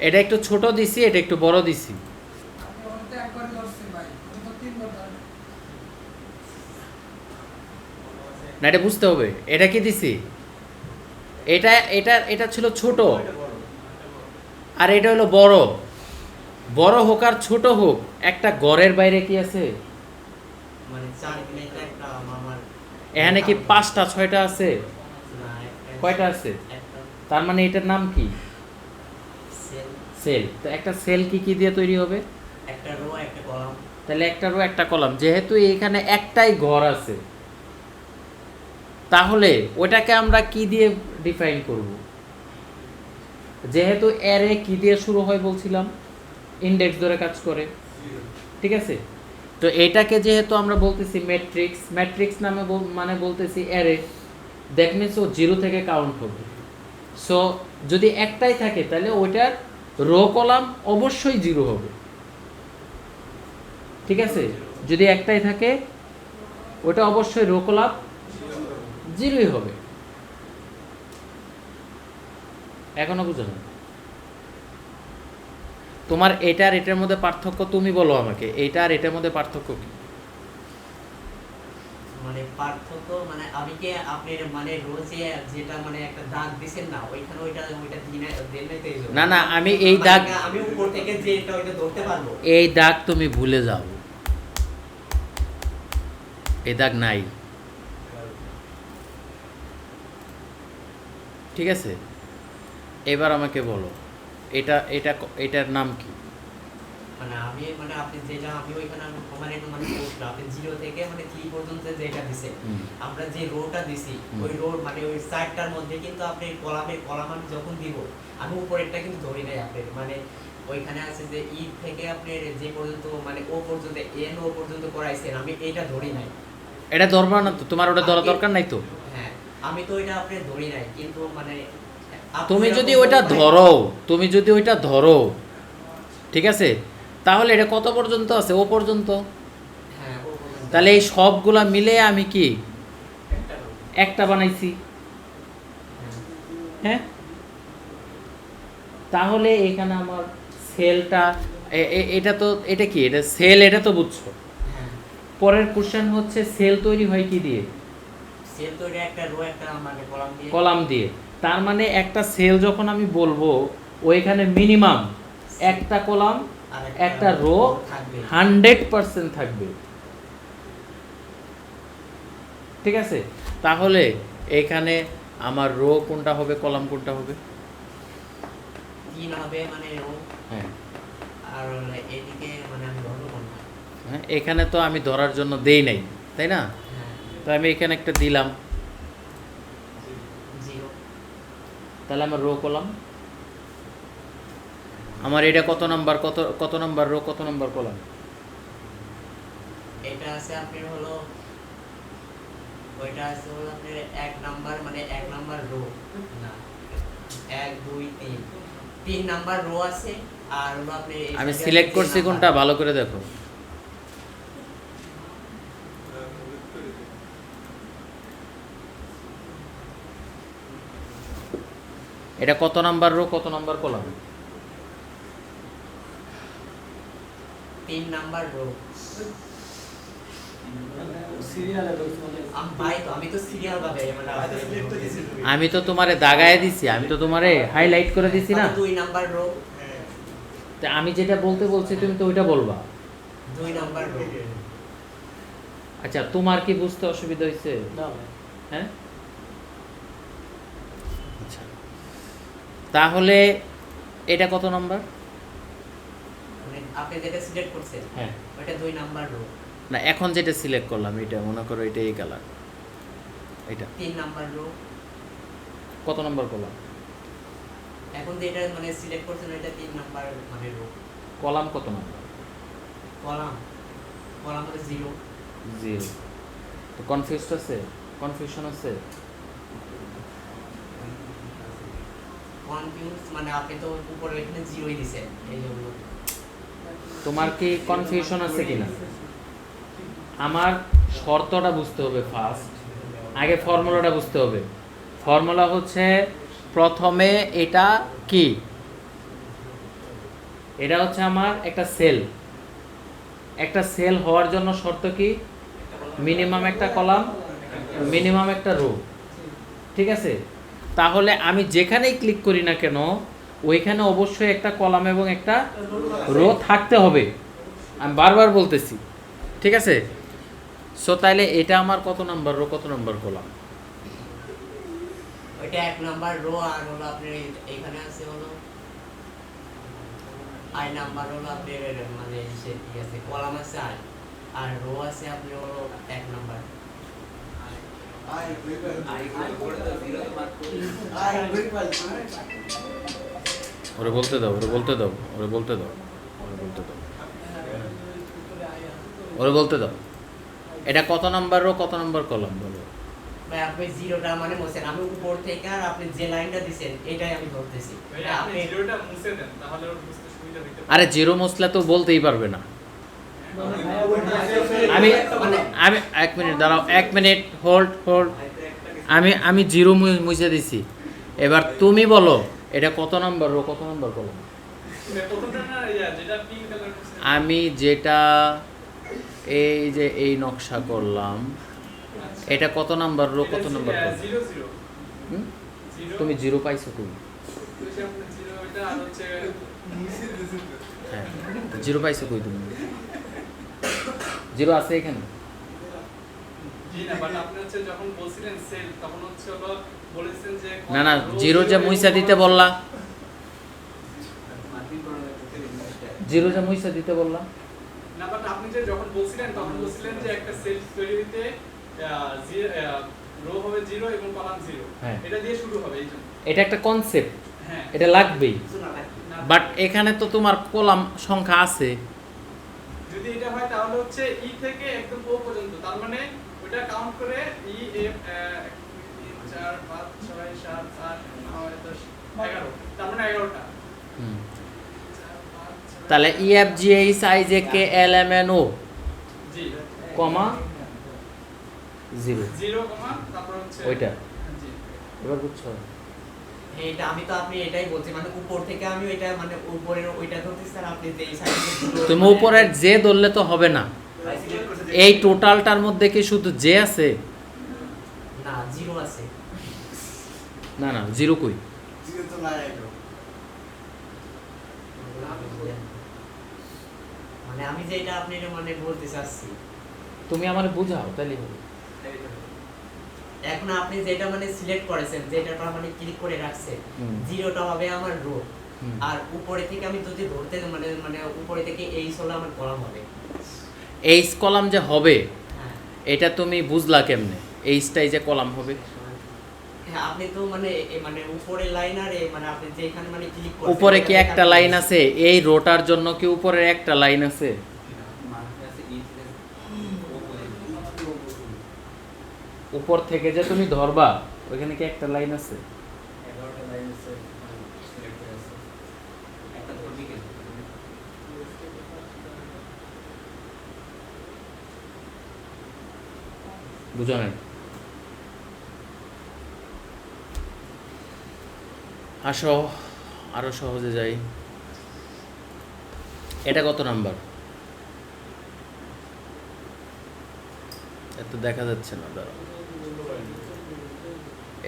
[SPEAKER 1] এটা একটু ছোট দিছি, এটা একটু বড় দিছি। না, এটা বুঝতে হবে। এটা কি দিছি? এটা এটা এটা ছিল ছোট,
[SPEAKER 2] ওইটা বড়।
[SPEAKER 1] আর এটা হলো বড়। বড় হোক আর ছোট হোক, একটা গড়ের বাইরে কি আছে?
[SPEAKER 3] মানে 4 কিনাই তো একটা আমার
[SPEAKER 1] এখানে কি 5টা 6টা আছে?
[SPEAKER 3] না একটা
[SPEAKER 1] কয়টা আছে?
[SPEAKER 3] একটা
[SPEAKER 1] তার মানে এটার নাম কি?
[SPEAKER 3] Cell,
[SPEAKER 1] cell. তো একটা সেল কি কি দিয়ে তৈরি হবে?
[SPEAKER 3] একটা রো একটা কলাম।
[SPEAKER 1] তাহলে একটা রো একটা কলাম। যেহেতু এখানে একটাই ঘর আছে, তাহলে ওটাকে আমরা কি দিয়ে ডিফাইন করব? যেহেতু অ্যারে কি দিয়ে শুরু হয় বলছিলাম? ইনডেক্স ধরে কাজ করে, ঠিক আছে? তো এটাকে যেহেতু আমরা বলতেছি ম্যাট্রিক্স, ম্যাট্রিক্স নামে মানে বলতেছি অ্যারে, দ্যাট মিনস ও 0 থেকে কাউন্ট হবে। সো যদি একটাই থাকে তাহলে ওইটার রো কলাম অবশ্যই 0 হবে, ঠিক আছে? যদি একটাই থাকে ওটা অবশ্যই রো কলাম 0ই হবে। এখনো বুঝো না? তোমার এটা আর এটার মধ্যে পার্থক্য তুমি বলো আমাকে, এইটা আর এটার মধ্যে পার্থক্য কি?
[SPEAKER 3] মানে পার্থক্য মানে আমি কি আপনি মানে রোজে যেটা মানে একটা দাগ দিছেন না ওইখানে ওইটা দিনে দিনে তো এইজন্য।
[SPEAKER 1] না না, আমি এই দাগ,
[SPEAKER 3] আমি উপর থেকে যে এটা ওইটা ধরতে পারবো।
[SPEAKER 1] এই দাগ তুমি ভুলে যাও, এই দাগ নাই, ঠিক আছে? এবার আমাকে বলো এটা এটা এটার নাম কি?
[SPEAKER 3] মানে আমি মানে আপনি যেটা আমি ওইখানে মানে মানে করলাম আপনি 0 থেকে মানে 3 পর্যন্ত যেটা দিছে আমরা যে রোটা দিছি ওই রো মানে ওই সাইডটার মধ্যে কিন্তু আপনি কলাম আমি যখন দিব আমি উপরেরটা কিন্তু ধরি নাই আপনি মানে ওইখানে আছে যে ই থেকে আপনি যে পর্যন্ত মানে ও পর্যন্ত এন ও পর্যন্ত করাইছেন আমি এইটা ধরি নাই।
[SPEAKER 1] এটা ধরবা না তো, তোমার ওটা ধরা দরকার নাই তো।
[SPEAKER 3] হ্যাঁ আমি তো ওইটা আপনি ধরি নাই কিন্তু মানে
[SPEAKER 1] তুমি যদি ওইটা ধরো, তুমি যদি ওইটা ধরো, ঠিক আছে, তাহলে এটা কত পর্যন্ত আছে? ও পর্যন্ত।
[SPEAKER 3] হ্যাঁ ও পর্যন্ত।
[SPEAKER 1] তাহলে এই সবগুলা মিলে আমি কি একটা বানাইছি? হ্যাঁ, তাহলে এখানে আমার সেলটা এটা তো, এটা কি, এটা সেল, এটা তো বুঝছো।
[SPEAKER 3] হ্যাঁ
[SPEAKER 1] পরের কোশ্চেন হচ্ছে সেল তৈরি হয় কি দিয়ে?
[SPEAKER 3] সেল তো এটা একটা রো একটা মানে কলাম দিয়ে।
[SPEAKER 1] কলাম দিয়ে। তার মানে একটা সেল যখন আমি বলবো ওইখানে মিনিমাম একটা কলাম
[SPEAKER 3] আর
[SPEAKER 1] একটা রো
[SPEAKER 3] থাকবে
[SPEAKER 1] 100% থাকবে, ঠিক আছে? তাহলে এখানে আমার রো কোনটা হবে, কলাম কোনটা হবে?
[SPEAKER 3] 3 হবে মানে রো
[SPEAKER 1] হ্যাঁ
[SPEAKER 3] আর এদিকে মানে আমি ধরবো কোনটা?
[SPEAKER 1] হ্যাঁ, এখানে তো আমি ধরার জন্য দেই নাই, তাই না?
[SPEAKER 3] হ্যাঁ
[SPEAKER 1] তো আমি এখানে একটা দিলাম,
[SPEAKER 3] 0
[SPEAKER 1] তাহলে আমার রো কলাম। আমার এটা কত নাম্বার, কত কত নাম্বার রো, কত নাম্বার কলাম?
[SPEAKER 3] এটা আছে আপনার হলো ওইটা আছে হলো আপনার 1 নাম্বার মানে 1 নাম্বার রো না 1 2 3 3 নাম্বার রো আছে আর হলো আপনি
[SPEAKER 1] আমি সিলেক্ট করছি কোনটা ভালো করে দেখো। এটা কত নাম্বার রো, কত নাম্বার কলাম?
[SPEAKER 3] 3 number rho.
[SPEAKER 2] সিরিয়ালে
[SPEAKER 3] আমি তো সিরিয়াল ভাবে মানে
[SPEAKER 2] সিলেক্ট তো দিছি তুমি।
[SPEAKER 1] আমি তো তোমারে দাগায় দিছি, আমি তো তোমারে হাইলাইট করে দিছি না।
[SPEAKER 3] 2 নাম্বার রো
[SPEAKER 1] তা আমি যেটা বলতে বলছি তুমি তো ওইটা বলবা।
[SPEAKER 3] 2 নাম্বার রো
[SPEAKER 1] আচ্ছা, তোমার কি বুঝতে অসুবিধা হয়েছে?
[SPEAKER 2] না
[SPEAKER 1] হ্যাঁ, আচ্ছা, তাহলে এটা কত নাম্বার?
[SPEAKER 3] মানে আপনি যেটা সিলেক্ট করছেন
[SPEAKER 1] হ্যাঁ,
[SPEAKER 3] ওটা 2 নাম্বার রো
[SPEAKER 1] না এখন যেটা সিলেক্ট করলাম এটা মনে করো এটা এই কালার, এটা
[SPEAKER 3] 3 নাম্বার রো।
[SPEAKER 1] কত নাম্বার কলাম?
[SPEAKER 3] এখন যেটা মানে সিলেক্ট করছেন এটা 3 নাম্বার মানে রো।
[SPEAKER 1] কলাম কত নাম্বার?
[SPEAKER 3] কলাম হলো 0
[SPEAKER 1] জিরো। তো কনফিউজ আছে, কনফিউশন আছে?
[SPEAKER 3] কনফিউজ মানে আপনি তো উপরে এখানে 0ই দিছেন এই জন্য।
[SPEAKER 1] তোমার কি কনফিউশন আছে কিনা? আমার শর্তটা বুঝতে হবে ফার্স্ট, আগে ফর্মুলাটা বুঝতে হবে। ফর্মুলা হচ্ছে প্রথমে এটা কি, এটা হচ্ছে আমার একটা সেল। একটা সেল হওয়ার জন্য শর্ত কি? মিনিমাম একটা কলাম, মিনিমাম একটা রো, ঠিক আছে? তাহলে আমি যেখানেই ক্লিক করি না কেন ওইখানে অবশ্যই একটা কলাম এবং একটা রো থাকতে হবে, আমি বারবার বলতেছি, ঠিক আছে? সো তাইলে এটা আমার কত নাম্বার রো, কত নাম্বার কলাম?
[SPEAKER 3] ওইটা 1 নাম্বার রো আর হলো আপনি এখানে আছে হলো আই নাম্বার হলো আপনি মানে সে কি আছে কলাম আছে আই আর রো আছে আপনি হলো 1 নাম্বার।
[SPEAKER 1] ওরে বলতে দাও, ওরে বলতে দাও, ওরে বলতে দাও, ওরে বলতে দাও, ওরে বলতে দাও। এটা কত নাম্বার রো, কত নাম্বার কলাম বলো?
[SPEAKER 3] ভাই আপনি 0টা মানে মোছেন আমি উপর থেকে আর আপনি যে লাইনটা দিবেন এটাই আমি ধরতেছি।
[SPEAKER 2] আপনি জিরোটা মুছে দেন তাহলে ওর বুঝতে সুবিধা হবে।
[SPEAKER 1] আরে জিরো মশলা তো বলতেই পারবে না। আমি আমি 1 মিনিট দাঁড়াও, 1 মিনিট হোল্ড হোল্ড। আমি জিরো মুছে দিছি। এবার তুমি বলো এটা কত নাম্বার রো, কত নাম্বার কলম?
[SPEAKER 2] প্রথমটা না যেটা পিঙ্ক কালার করছে
[SPEAKER 1] আমি যেটা এই যে এই নকশা করলাম, এটা কত নাম্বার রো, কত নাম্বার কলম?
[SPEAKER 2] 0 0
[SPEAKER 1] হুম?
[SPEAKER 2] 0
[SPEAKER 1] তুমি জিরো পাইছো তুমি?
[SPEAKER 2] ওইটা আপনার 0 এটা আর হচ্ছে
[SPEAKER 1] হ্যাঁ, জিরো পাইছো কই তুমি? জিরো আছে এখানে?
[SPEAKER 2] জি না, বাট আপনি হচ্ছে যখন বলছিলেন সেল তখন হচ্ছে হলো বলেছেন যে
[SPEAKER 1] না না, জিরো যে মুইসা দিতে বললা, জিরো যে মুইসা দিতে বললা,
[SPEAKER 2] না, বাট আপনি যে যখন বলছিলেন তখন বলছিলেন যে একটা সেল তৈরি হতে রো হবে 0 এবং কলাম 0
[SPEAKER 1] হ্যাঁ।
[SPEAKER 2] এটা দিয়ে শুরু হবে এই জন্য।
[SPEAKER 1] এটা একটা কনসেপ্ট,
[SPEAKER 2] হ্যাঁ,
[SPEAKER 1] এটা লাগবেই।
[SPEAKER 2] না,
[SPEAKER 1] বাট এখানে তো তোমার কলাম সংখ্যা আছে।
[SPEAKER 2] যদি এটা হয় তাহলে হচ্ছে ই থেকে একদম ও পর্যন্ত, তার মানে ওটা কাউন্ট করে ই এফ 4 5 6 7 8 9 10 11, তার মানে 11টা।
[SPEAKER 1] হুম। তাহলে EFGHIJK LMNO
[SPEAKER 2] জি,
[SPEAKER 1] কমা জিরো,
[SPEAKER 2] 0 তারপর হচ্ছে
[SPEAKER 1] ওইটা
[SPEAKER 2] জি
[SPEAKER 1] এবার বুঝছো?
[SPEAKER 3] হ্যাঁ, এটা আমি তো আপনি এটাই বলছি, মানে উপর থেকে আমি ওইটা মানে উপরের ওইটা ধরতেছি, আর আপনি যে এই সাইডে
[SPEAKER 1] তুমি উপরের যে ধরলে তো হবে না। এই টোটালটার মধ্যে কি শুধু জে আছে?
[SPEAKER 3] না, 0 আছে।
[SPEAKER 1] না না, জিরো কই?
[SPEAKER 3] মানে আমি যেটা আপনি মানে বলতে চাচ্ছি,
[SPEAKER 1] তুমি আমারে বুঝাও তাহলে হবে।
[SPEAKER 3] এখন আপনি যেটা মানে সিলেক্ট করেছেন, যেটা মানে ক্লিক করে রাখছেন,
[SPEAKER 1] হুম।
[SPEAKER 3] 0টা হবে আমার রো,
[SPEAKER 1] হুম।
[SPEAKER 3] আর উপরে থেকে আমি যদি ধরতে মানে মানে উপরে থেকে এই হলো আমার কলাম হবে।
[SPEAKER 1] এইচ কলাম যে হবে
[SPEAKER 3] হ্যাঁ
[SPEAKER 1] এটা তুমি বুঝলা কেমনে? এইচটাই যে কলাম হবে।
[SPEAKER 3] হ্যাঁ, আপনি তো মানে মানে উপরে লাইন আর মানে আপনি যেখানে মানে ক্লিক করছেন
[SPEAKER 1] উপরে কি একটা লাইন আছে? এই রোটার জন্য কি উপরের একটা লাইন আছে? উপর থেকে যে তুমি ধরবা ওইখানে কি একটা লাইন আছে? বুঝো নাই? আসো আরো সহজে যাই। এটা কত নাম্বার? এত দেখা যাচ্ছে না, দাঁড়াও।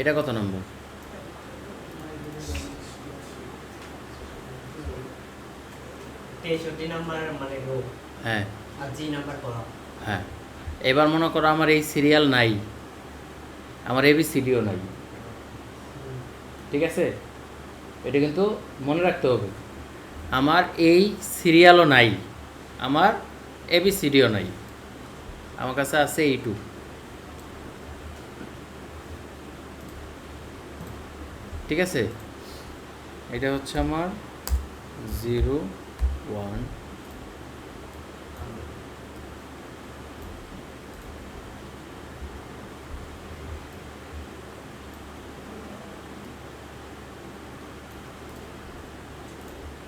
[SPEAKER 1] এটা কত নাম্বার?
[SPEAKER 3] 63 নাম্বার মানে রো,
[SPEAKER 1] হ্যাঁ
[SPEAKER 3] আর জি নাম্বার কলাম।
[SPEAKER 1] হ্যাঁ। এবার মনে করো আমার এই সিরিয়াল নাই, আমার ABCDও নাই, ঠিক আছে? এটা কিন্তু মনে রাখতে হবে, আমার এই সিরিয়ালও নাই, আমার ABCDও নাই, আমার কাছে আছে এইটু। ঠিক আছে? এটা হচ্ছে আমার 0 1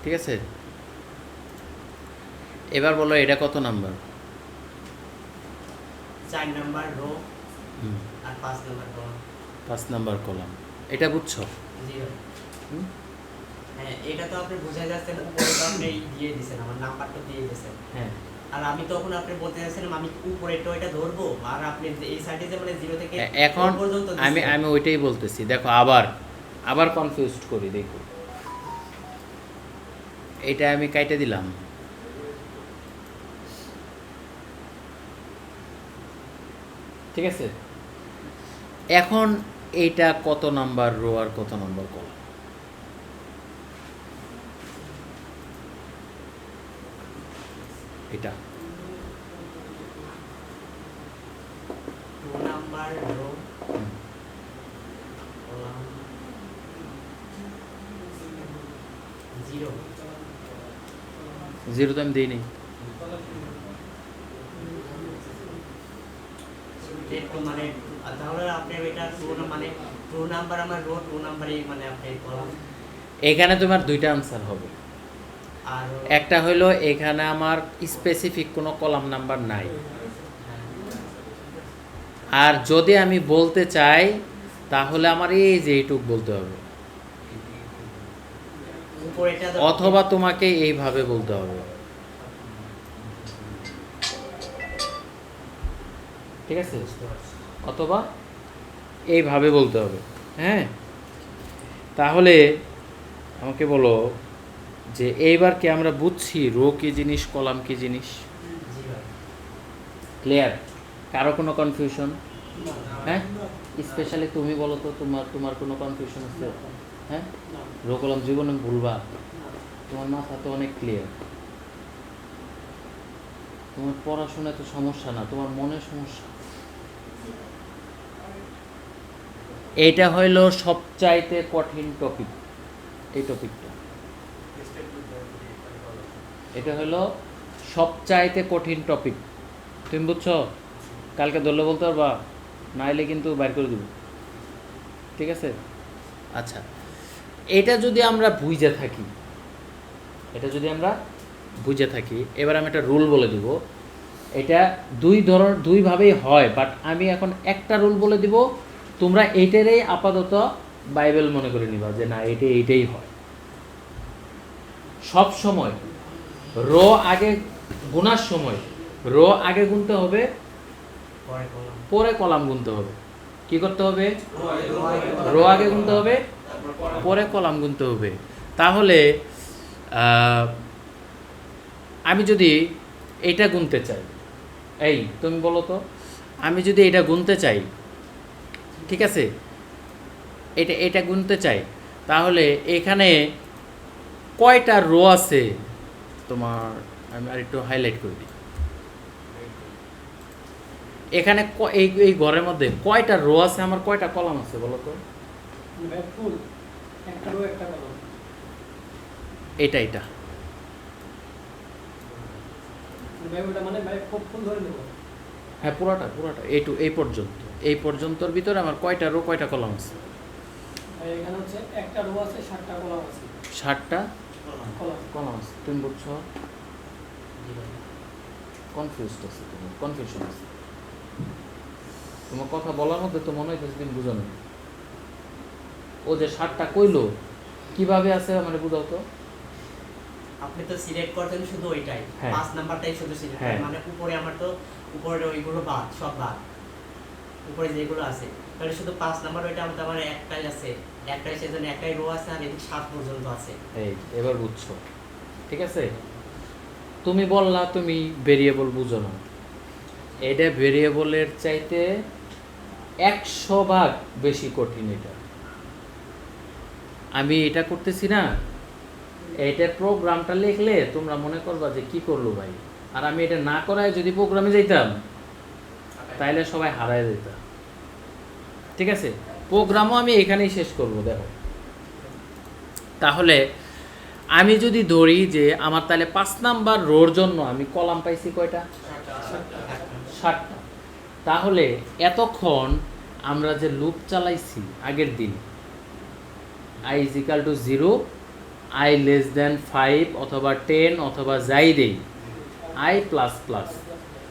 [SPEAKER 1] ঠিক আছে? এবার বলো এটা কত নাম্বার?
[SPEAKER 3] 4 নাম্বার রো
[SPEAKER 1] হুম,
[SPEAKER 3] আর 5 নাম্বার কলাম।
[SPEAKER 1] 5 number column. এটা বুঝছো?
[SPEAKER 3] জি
[SPEAKER 1] হুম?
[SPEAKER 3] হ্যাঁ, এটা তো আপনি বোঝাই যাচ্ছেন, উপরে তো আপনি দিয়ে দিয়েছেন, আমার নাম্বারটা দিয়ে দিয়েছেন।
[SPEAKER 1] হ্যাঁ।
[SPEAKER 3] আর আমি তখন আপনি বলতে চাচ্ছিলাম আমি উপরে তো এটা ধরবো, আর আপনি এই সাইডে যে মানে 0 থেকে
[SPEAKER 1] এখন
[SPEAKER 3] 4 পর্যন্ত
[SPEAKER 1] আমি
[SPEAKER 3] দিছেন।
[SPEAKER 1] আমি ওইটাই বলতেছি। দেখো আবার কনফিউজড করি, দেখো এটা আমি কাইটে দিলাম, ঠিক আছে? এখন এইটা কত নাম্বার রো আর কত নাম্বার কলাম? এটা
[SPEAKER 3] 2 নাম্বার রো
[SPEAKER 1] হুম,
[SPEAKER 3] কলাম 0।
[SPEAKER 1] জিরো তো আমি দিইনি।
[SPEAKER 3] এরকম মানে তাহলে আপনি এটা 2 মানে 2 নাম্বার আমার রো, 2 নাম্বারই মানে আপনি কলাম।
[SPEAKER 1] এখানে তোমার দুইটা আনসার হবে।
[SPEAKER 3] আর
[SPEAKER 1] একটা হইলো এখানে আমার স্পেসিফিক কোনো কলাম নাম্বার নাই, আর যদি আমি বলতে চাই তাহলে আমার এই যে এইটুক বলতে হবে।
[SPEAKER 3] উপরেটা
[SPEAKER 1] অথবা তোমাকে এইভাবে বলতে হবে, ঠিক আছে, অথবা এইভাবে বলতে হবে। হ্যাঁ, তাহলে আমাকে বলো যে এইবার কি আমরা বুঝছি রো কি জিনিস, কলাম কি জিনিস?
[SPEAKER 3] জি ভাই।
[SPEAKER 1] ক্লিয়ার? কারো কোনো কনফিউশন? হ্যাঁ, স্পেশালি তুমি বলো তো, তোমার কোনো কনফিউশন আছে? হ্যাঁ, রো কলাম জীবনে ভুলবা? তোমার মাথা তো অনেক ক্লিয়ার, তোমার পড়াশোনায় তো সমস্যা না, তোমার মনে সমস্যা। এইটা হইল সবচাইতে কঠিন টপিক, এই টপিকটা, এটা হলো সবচাইতে কঠিন টপিক। তুমি বুঝছো? কালকে ধরলে বলতে পারবা, নাইলে কিন্তু বাইর করে দেব, ঠিক আছে? আচ্ছা, এটা যদি আমরা বুঝে থাকি, এবার আমি একটা রুল বলে দিব। এটা দুইভাবেই হয়, বাট আমি এখন একটা রুল বলে দিব, তোমরা এইটারই আপাতত বাইবেল মনে করে নিবা যে না এইটাই হয়। সব সময় রো আগে গুনার সময় রো আগে গুনতে হবে, পরে কলাম গুনতে হবে। কি করতে হবে? রো আগে গুনতে হবে, পরে কলাম গুনতে হবে। তাহলে আমি যদি এটা গুনতে চাই, এই তুমি বলো তো, আমি যদি এটা গুনতে চাই, ঠিক আছে, এটা গুনতে চাই, তাহলে এখানে কয়টা রো আছে তোমার, আমি আর একটু হাইলাইট করে দিই। এখানে এই ঘরের মধ্যে কয়টা রো আছে, আমার কয়টা কলাম আছে বলো তো? এটা হ্যাঁ, পুরাটা এই পর্যন্তর ভিতরে আমার কয়টা রো কয়টা কলাম আছে?
[SPEAKER 4] এখানে হচ্ছে একটা রো আছে, 7টা কলাম আছে।
[SPEAKER 1] 7টা কলাম আছে। তুমি বুঝছো? কনফিউশন আছে তোমার কথা বলার মধ্যে, তো মনে হইতেছে তুমি বুঝো না। ও যে 7টা কইলো কিভাবে আছে মানে বুঝাও তো।
[SPEAKER 3] আপনি তো সিলেক্ট করতেন শুধু ওইটাই,
[SPEAKER 1] হ্যাঁ।
[SPEAKER 3] 5 নাম্বারটাই শুধু সিলেক্ট
[SPEAKER 1] হ্যাঁ।
[SPEAKER 3] মানে উপরে আমার তো উপরে ওইগুলো বাদ, সব বাদ, উপরে যেগুলো আছে তাহলে শুধু 5 নাম্বার ওইটা আমার একটাই আছে, সেজন্য একটাই রো আছে, আর এদিকে 7 পর্যন্ত আছে।
[SPEAKER 1] এই এবার বুঝছো, ঠিক আছে? তুমি বললা তুমি ভেরিয়েবল বুঝো না, এটা ভেরিয়েবলের চাইতে 100 ভাগ বেশি কঠিন। এটা আমি এটা করতেছি না, এইটার প্রোগ্রামটা লিখলে তোমরা মনে করবা যে কি করলো ভাই, আর আমি এটা না করায় যদি প্রোগ্রামে যাইতাম তাইলে সবাই হারায় যেতাম, ঠিক আছে? প্রোগ্রামও আমি এখানেই শেষ করব। দেখো, তাহলে আমি যদি ধরি যে আমার তাহলে 5 নাম্বার রোর জন্য আমি কলাম পাইছি কয়টা? 7টা। তাহলে এতক্ষণ আমরা যে লুপ চালাইছি আগের দিন, i = 0, i < 5 অথবা 10 অথবা যাই দেই, i++,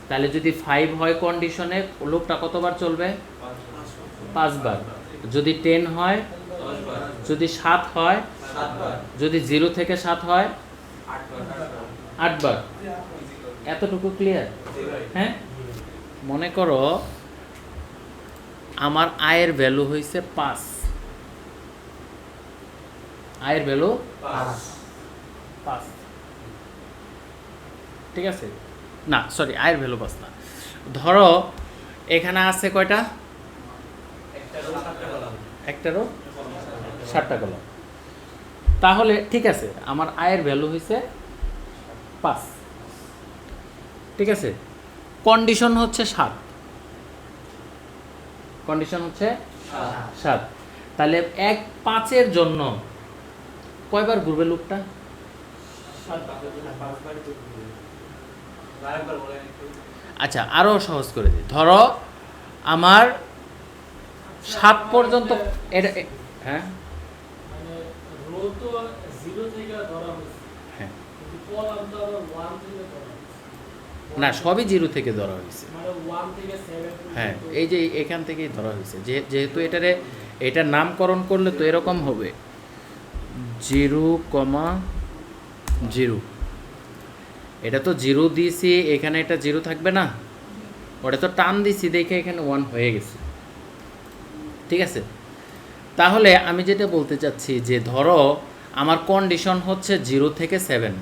[SPEAKER 1] তাহলে যদি 5 হয় কন্ডিশনে লুপটা কতবার চলবে? 5 বার। যদি 10 হয়, যদি 7 হয়, যদি 0 থেকে 7 হয়, 8 বার। এতটুকু ক্লিয়ার? হ্যাঁ, মনে করো আমার আয়ের ভ্যালু হয়েছে 5, আয়ের ভ্যালু 5, ঠিক আছে? না সরি, আয়ের ভ্যালু 5 না। ধরো এখানে আছে কয়টা? একটারও 7টা কলাম। তাহলে ঠিক আছে, আমার আয়ের ভ্যালু হয়েছে 5, ঠিক আছে? কন্ডিশন হচ্ছে 7, তাহলে 5-এর জন্য কয়বার ঘুরবে লুপটা? আচ্ছা, আরো সহজ করে দিই। ধরো আমার 7 পর্যন্ত এটা, হ্যাঁ
[SPEAKER 4] মানে রো তো 0 থেকে ধরা হয়েছে,
[SPEAKER 1] হ্যাঁ,
[SPEAKER 4] কিন্তু কলাম তো আবার 1 থেকে ধরা হয়েছে।
[SPEAKER 1] না সবই 0 থেকে ধরা হয়েছে।
[SPEAKER 4] মানে 1 থেকে 7
[SPEAKER 1] হ্যাঁ, এই যে এখান থেকেই ধরা হয়েছে, যেহেতু এটার নামকরণ করলে তো এরকম হবে, 0,0। এটা তো 0 দিয়েছি, এখানে এটা 0 থাকবে না, ওটা তো টান দিছি দেখে এখানে 1 হয়ে গেছে। ঠিক আছে, তাহলে আমি যেটা বলতে চাচ্ছি যে ধরো আমার কন্ডিশন হচ্ছে 0 থেকে 7,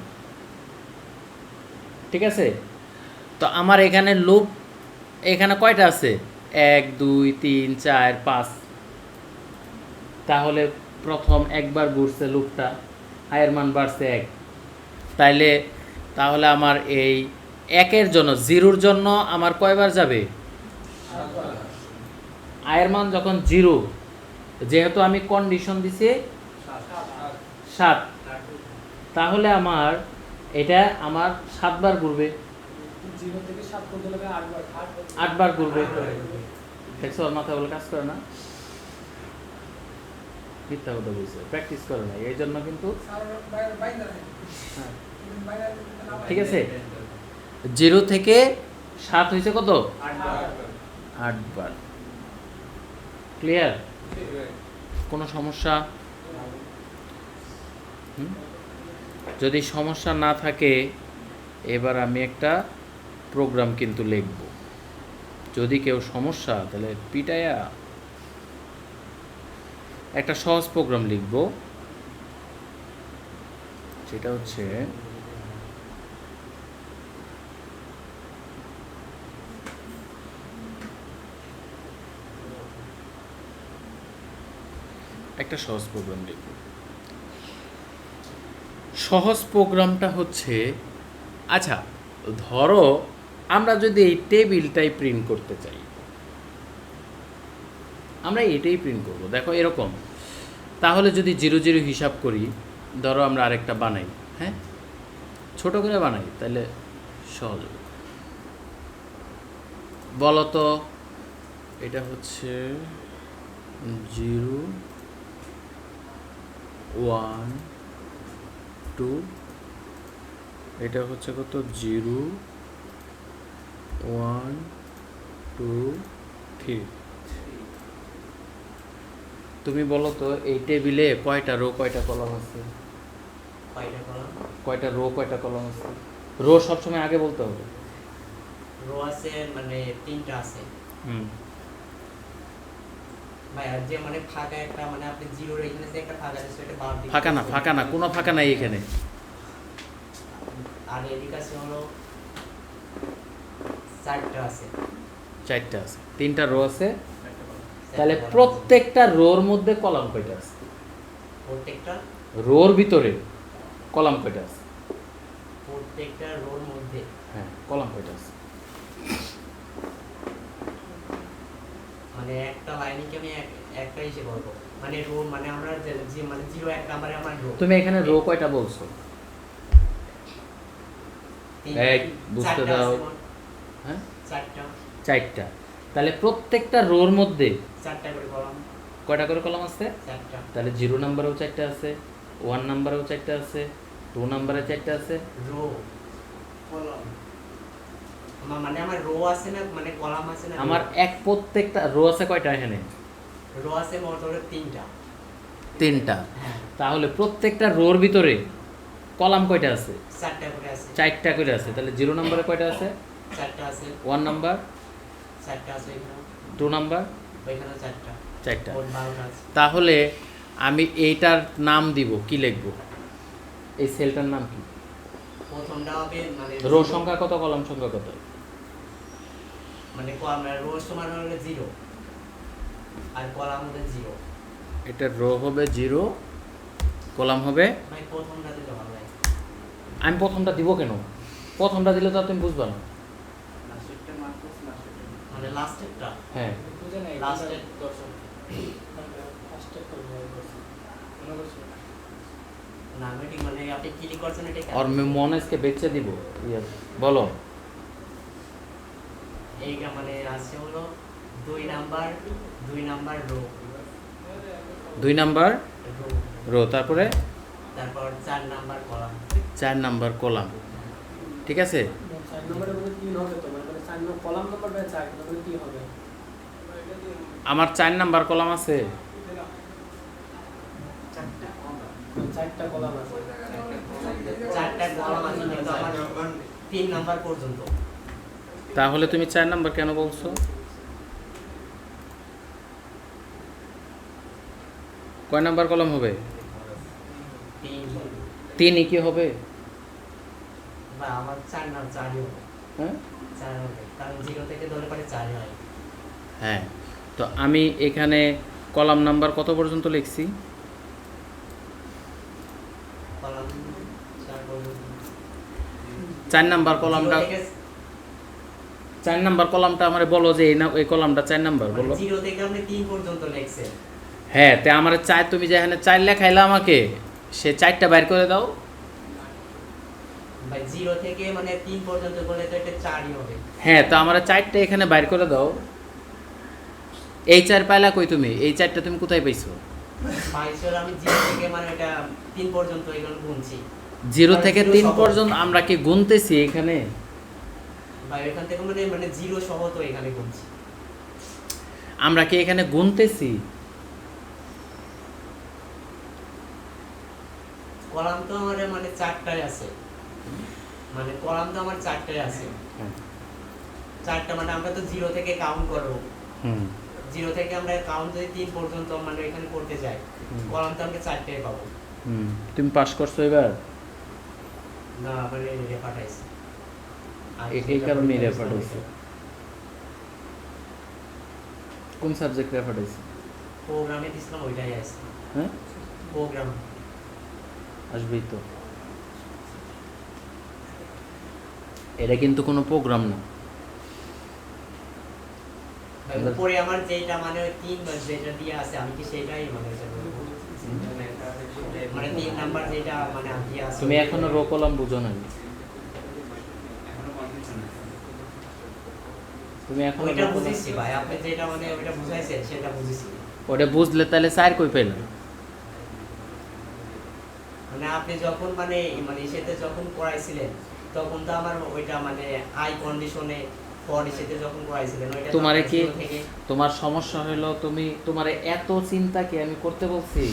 [SPEAKER 1] ঠিক আছে? তো আমার এখানে লুপ এখানে কয়টা আছে? 1 2 3 4 5। তাহলে প্রথম একবার ঘুরছে লুপটা, আয়ের মান বাড়ছে 1। তাহলে আমার এই 1-এর জন্য, 0-র জন্য আমার কয়বার যাবে? আয়ের মান যখন 0, যেহেতু আমি কন্ডিশন দিছি 7, তাহলে আমার এটা আমার 7 বার ঘুরবে,
[SPEAKER 4] 0 থেকে 7 পর্যন্ত 8 বার
[SPEAKER 1] 8 বার ঘুরবে। দেখছো ওর মাথা বলে কাজ করে না, মিথ্যা কথা বলছে, প্র্যাকটিস করে না, এই জন্য কিন্তু। হ্যাঁ, ঠিক আছে, 0 থেকে 7 হয়েছে কত? 8 বার। ক্লিয়ার? কোনো সমস্যা? যদি সমস্যা না থাকে এবার আমি একটা প্রোগ্রাম কিন্তু লিখব। যদি কেউ সমস্যা, তাহলে পিটায়া একটা সহজ প্রোগ্রাম লিখব, সেটা হচ্ছে একটা সহজ প্রোগ্রাম লিখব। সহজ প্রোগ্রামটা হচ্ছে, আচ্ছা ধরো আমরা যদি এই টেবিলটাই প্রিন্ট করতে চাই, আমরা এটাই প্রিন্ট করব। দেখো এরকম, তাহলে যদি 0 0 হিসাব করি, ধরো আমরা আরেকটা বানাই, হ্যাঁ ছোট করে বানাই, তাহলে সহজ হবে। বলো তো, এটা হচ্ছে 0 1 2, এটা হচ্ছে কত? 0 1 2 3। তুমি বলো তো এই টেবিলে কয়টা রো কয়টা কলাম আছে? কয়টা রো কয়টা কলাম আছে? রো সবসময় আগে বলতে হবে।
[SPEAKER 3] রো আছে মানে 3টা আছে ভাই, আর যে মানে ফাঁকা একটা, মানে আপনি 0 এখানে যে একটা ফাঁকা আছে সেটা বাদ দিতে।
[SPEAKER 1] ফাঁকা না, কোনো ফাঁকা নাই এখানে।
[SPEAKER 3] আর এদিকে আছে হলো 4টা আছে।
[SPEAKER 1] 4টা আছে, 3টা রো আছে। তাহলে প্রত্যেকটা রোর মধ্যে কলাম কয়টা আছে?
[SPEAKER 3] প্রত্যেকটা
[SPEAKER 1] রোর ভিতরে কলাম কয়টা আছে?
[SPEAKER 3] প্রত্যেকটা রোর মধ্যে
[SPEAKER 1] হ্যাঁ, কলাম কয়টা আছে?
[SPEAKER 3] মানে একটা লাইনে কি আমি একটা হিসেবে বলবো, মানে রো মানে আমরা যে মানে 0 1 নম্বরে আমার রো।
[SPEAKER 1] তুমি এখানে রো কয়টা বলছো? এক বুঝতে দাও। হ্যাঁ, 4টা। তাহলে প্রত্যেকটা রোর মধ্যে
[SPEAKER 3] 4টা করে কলাম।
[SPEAKER 1] কয়টা করে কলাম আছে?
[SPEAKER 3] 4টা।
[SPEAKER 1] তাহলে 0 নাম্বারেও 4টা আছে, 1 নাম্বারেও 4টা আছে, 2 নাম্বারে 4টা আছে।
[SPEAKER 3] রো কলাম মানে আমার রো আছে না, মানে কলাম আছে না?
[SPEAKER 1] আমার প্রত্যেকটা রো আছে কয়টা এখানে?
[SPEAKER 3] রো আছে মোট হলো 3টা।
[SPEAKER 1] 3টা।
[SPEAKER 3] হ্যাঁ,
[SPEAKER 1] তাহলে প্রত্যেকটা রোর ভিতরে কলাম কয়টা আছে?
[SPEAKER 3] 4টা করে আছে।
[SPEAKER 1] 4টা করে আছে। তাহলে 0 নাম্বারে কয়টা আছে?
[SPEAKER 3] 4টা আছে।
[SPEAKER 1] 1 নাম্বার?
[SPEAKER 3] 4টা আছে এখানে।
[SPEAKER 1] 2 নাম্বার?
[SPEAKER 3] ওইখানে 4টা।
[SPEAKER 1] 4টা।
[SPEAKER 3] মোট 12টা আছে।
[SPEAKER 1] তাহলে আমি এইটার নাম দিব, কি লিখব? এই সেলটার নাম কি?
[SPEAKER 3] প্রথমটা হবে মানে
[SPEAKER 1] রো সংখ্যা কত, কলাম সংখ্যা কত?
[SPEAKER 3] মানে কলাম রো সমান হলো 0 আর কলাম হবে 0।
[SPEAKER 1] এটা রো হবে 0, কলাম হবে।
[SPEAKER 3] ভাই প্রথমটা দিলে ভালো লাগে।
[SPEAKER 1] আমি প্রথমটা দিব কেন? প্রথমটা দিলে তো তুমি বুঝবা না।
[SPEAKER 3] মানে লাস্টেরটা।
[SPEAKER 1] হ্যাঁ,
[SPEAKER 4] বুঝে নাই
[SPEAKER 3] লাস্টের
[SPEAKER 4] দর্শক ফার্স্টে তো ভয় করছে মনে করছে
[SPEAKER 3] না মিটিং মানে আপনি ক্লিক করছেন এটা
[SPEAKER 1] और मैं मोनेसকে বেচে দিব। বলো।
[SPEAKER 3] এইটা মানে আছে হলো 2 number row.
[SPEAKER 1] 2 number
[SPEAKER 3] row
[SPEAKER 1] row, তারপরে
[SPEAKER 3] তারপর 4 নাম্বার কলাম।
[SPEAKER 1] 4 number column. ঠিক আছে?
[SPEAKER 4] 4 নম্বরের মধ্যে 3 হবে তো, মানে 4 নম্বর কলাম নাম্বার বা 4 নম্বরে কি হবে?
[SPEAKER 1] আমার 4 নাম্বার কলাম আছে।
[SPEAKER 3] 4টা।
[SPEAKER 4] 4টা
[SPEAKER 3] 3 নাম্বার পর্যন্ত।
[SPEAKER 1] তাহলে তুমি 4 নাম্বার কেন বলছো? কয় নাম্বার কলাম হবে? 3ই কি হবে?
[SPEAKER 3] বা আমার 4 নাম 4ই হবে।
[SPEAKER 1] হ্যাঁ
[SPEAKER 3] 4 হবে, কারণ 0 থেকে ধরে পরে 4 হয়।
[SPEAKER 1] হ্যাঁ, তো আমি এখানে কলাম নাম্বার কত পর্যন্ত লিখছি?
[SPEAKER 3] কলাম 4 পর্যন্ত।
[SPEAKER 1] 4 নাম্বার কলামটা, 4 নাম্বার কলামটা আমারে বলো যে এই কলামটা 4 নাম্বার বলো।
[SPEAKER 3] 0 থেকে আপনি 3 পর্যন্ত লিখছেন।
[SPEAKER 1] হ্যাঁ, তে আমারে 4, তুমি যেখানে 4 লেখাইলা আমাকে, সে 4টা বাইর করে দাও।
[SPEAKER 3] ভাই 0 থেকে মানে 3 পর্যন্ত বলে তো এটা 4ই হবে।
[SPEAKER 1] হ্যাঁ, তো আমারে 4টা এখানে বাইর করে দাও। এই 4 পাইলা কই তুমি? এই 4টা তুমি কোথায় পাইছো?
[SPEAKER 3] পাইছিল আমি 0 থেকে মানে এটা 3 পর্যন্ত এগুলো গুনছি।
[SPEAKER 1] 0 থেকে 3 পর্যন্ত আমরা কি গুনতেছি এখানে?
[SPEAKER 3] ভাই এখান থেকে মানে 0 সহ তো এখানে গুনছি।
[SPEAKER 1] আমরা কি এখানে গুনতেছি?
[SPEAKER 3] কলাম তো আমার মানে 4টাই আছে, মানে কলাম তো আমার 4টাই আছে। 4টা মানে আমরা তো 0 থেকে কাউন্ট করব।
[SPEAKER 1] হুম
[SPEAKER 3] 0 থেকে আমরা কাউন্ট যদি 3 পর্যন্ত মানে এখানে করতে যাই, কলাম তো আমরা 4টাই পাবো।
[SPEAKER 1] হুম, তুমি পাস করছো এবার?
[SPEAKER 3] না মানে রেফার আইছে।
[SPEAKER 1] এই কারণে রেফার হইছে। কোন সাবজেক্ট রেফার হইছে?
[SPEAKER 3] প্রোগ্রামে দিছিলাম ওইটাই আছে।
[SPEAKER 1] হ্যাঁ
[SPEAKER 3] প্রোগ্রাম
[SPEAKER 1] আসবেই তো। এটা কিন্তু কোনো প্রোগ্রাম না।
[SPEAKER 3] উপরে আমার যেটা মানে 3 যেটা দিয়ে আছে আমি কি সেটাই মানে এটা বলবো? মানে 3 নাম্বার যেটা মানে আমি দিয়ে আছে।
[SPEAKER 1] তুমি এখনো রো কলাম বুঝো নাই। তুমি এখন
[SPEAKER 3] ওইটা বুঝেছি ভাই, আপনি যেটা মানে ওইটা বুঝাইছেন সেটা বুঝেছি।
[SPEAKER 1] ওটা বুঝলে তাহলে 4 কই পেলেন?
[SPEAKER 3] মানে আপনি যখন মানে সেটা যখন করাইছিলেন তখন তো আমার ওইটা মানে আই কন্ডিশনে ফর সেটা যখন করাইছিলেন ওইটা তো
[SPEAKER 1] তোমারে
[SPEAKER 3] আমার
[SPEAKER 1] কি
[SPEAKER 3] 0 থেকে
[SPEAKER 1] তোমার সমস্যা হলো তোমারে এত চিন্তা কি আমি করতে বলছি?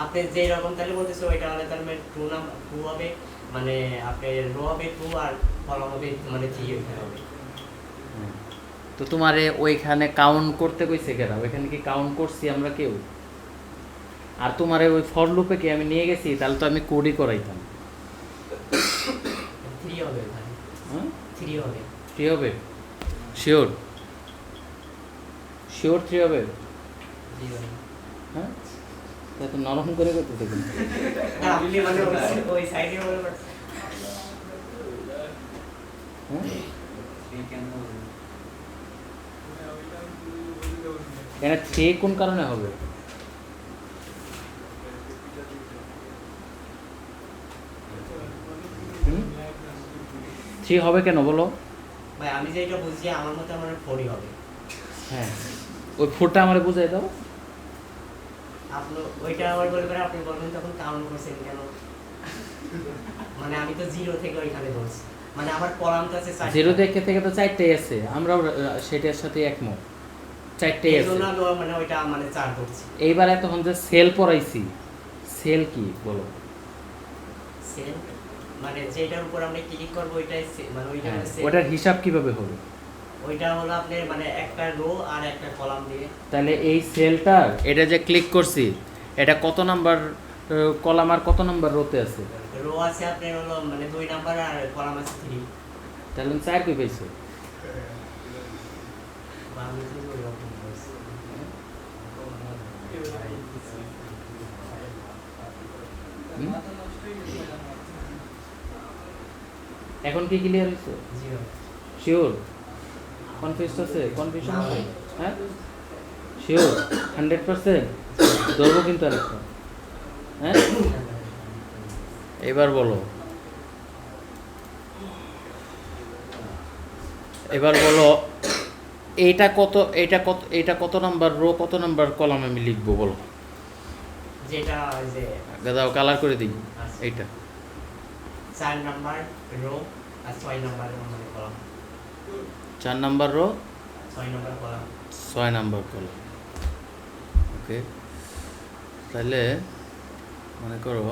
[SPEAKER 3] আপনি যে রকম তাহলে বলতেছে ওইটা হলে তার মানে 2 হবে, মানে আপনি রো হবে 2 আর কলাম হবে মানে 3 হবে।
[SPEAKER 1] তো তোমারে ওইখানে কাউন্ট করতে কইছে কেন? ওইখানে কি কাউন্ট করছি আমরা কেউ? আর তোমারে ওই ফর লুপে কি আমি নিয়ে গেছি? তাহলে তো আমি কোডই করাইতাম।
[SPEAKER 3] 3 হবে ভাই,
[SPEAKER 1] হ্যাঁ
[SPEAKER 3] 3 হবে।
[SPEAKER 1] 3 হবে? শিওর? শিওর 3 হবে?
[SPEAKER 3] জি ভাই।
[SPEAKER 1] হ্যাঁ, এত নরম করে করতেছে কিন্তু।
[SPEAKER 3] না আপনি মানে ওই সাইডে বলে
[SPEAKER 1] হ্যাঁ এখানে 3 কোন কারণে হবে? হুম 3 হবে কেন বলো?
[SPEAKER 3] ভাই আমি যেটা বুঝছি আমার মতে আমার 4ই হবে।
[SPEAKER 1] হ্যাঁ, ওই 4টা আমারে বুঝাই দাও।
[SPEAKER 3] আপনি ওইটা আবার বলে করে আপনি বলবেন তখন কাউন্ট করছেন কেন? মানে আমি তো 0 থেকে ওইখানে ধরছি, মানে আমার কলাম তো আছে 4।
[SPEAKER 1] 0 থেকে তো 4টাই আছে, আমরাও সেটার সাথে একমত, 4টাই
[SPEAKER 3] এই
[SPEAKER 1] আছে।
[SPEAKER 3] জন্য আমি মানে ওইটা মানে 4 ধরছি।
[SPEAKER 1] এইবার তখন যে সেল পড়াইছি, সেল কি বলো?
[SPEAKER 3] সেল মানে যেটার উপর আমরা ক্লিক করব ওইটাই মানে ওইটা
[SPEAKER 1] হ্যাঁ,
[SPEAKER 3] হলো সেল।
[SPEAKER 1] ওটার হিসাব কিভাবে হবে?
[SPEAKER 3] ওইটা হলো আপনার মানে একটা রো আর একটা কলাম দিয়ে।
[SPEAKER 1] তাহলে এই সেলটার এটা যে ক্লিক করছি, এটা কত নাম্বার কলাম আর কত নাম্বার রোতে আছে?
[SPEAKER 3] রো আছে আপনার হলো মানে 2 নাম্বার আর কলাম আছে 3।
[SPEAKER 1] তাহলে 4 কই পাইছো?
[SPEAKER 3] বা আমি তো ওই রকম করছি।
[SPEAKER 1] হুম? এখন কি ক্লিয়ার হইছে?
[SPEAKER 3] 0
[SPEAKER 1] শিওর? কনফিউজ আছে? কনফিউশন আছে? হ্যাঁ শিওর 100%? ধরবো কিন্তু আরেকটা। হ্যাঁ এবার বলো, এবার বলো এটা কত নাম্বার রো, কত নাম্বার কলাম আমি লিখবো বলো?
[SPEAKER 3] যেটা ওই যে
[SPEAKER 1] দাও কালার করে দিই। এইটা
[SPEAKER 3] 4 নাম্বার রো আর 6 নাম্বার মানে column.
[SPEAKER 1] 4 number row,
[SPEAKER 3] 6 number column.
[SPEAKER 1] 6 number column. Okay, তাহলে মনে করো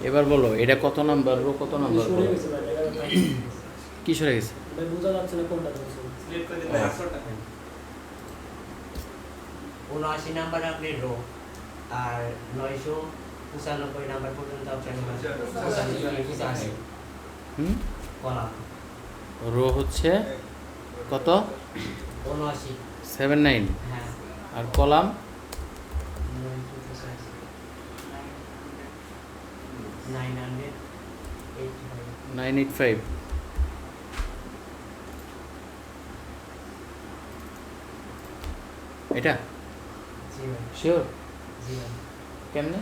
[SPEAKER 1] এবার বলো এটা কত নাম্বার রো, কত নাম্বার
[SPEAKER 4] সরে
[SPEAKER 1] বলো।
[SPEAKER 4] গেছে ভাই, 11টা।
[SPEAKER 1] কি সরে গেছে?
[SPEAKER 4] ভাই বোঝা যাচ্ছে না কোনটা ধরছে।
[SPEAKER 2] স্লিপ করে দিলে 800 টাকা
[SPEAKER 3] 79 নাম্বারে আপনি রো, আর 995 নাম্বার পর্যন্ত আপনার 85
[SPEAKER 1] হুম,
[SPEAKER 3] কলাম।
[SPEAKER 1] রো হচ্ছে কত?
[SPEAKER 3] 79,
[SPEAKER 1] 79,
[SPEAKER 3] হ্যাঁ।
[SPEAKER 1] আর কলাম
[SPEAKER 3] 985
[SPEAKER 1] 985। এটা
[SPEAKER 3] জি ভাই,
[SPEAKER 1] শিওর?
[SPEAKER 3] জি ভাই।
[SPEAKER 1] কেমনে?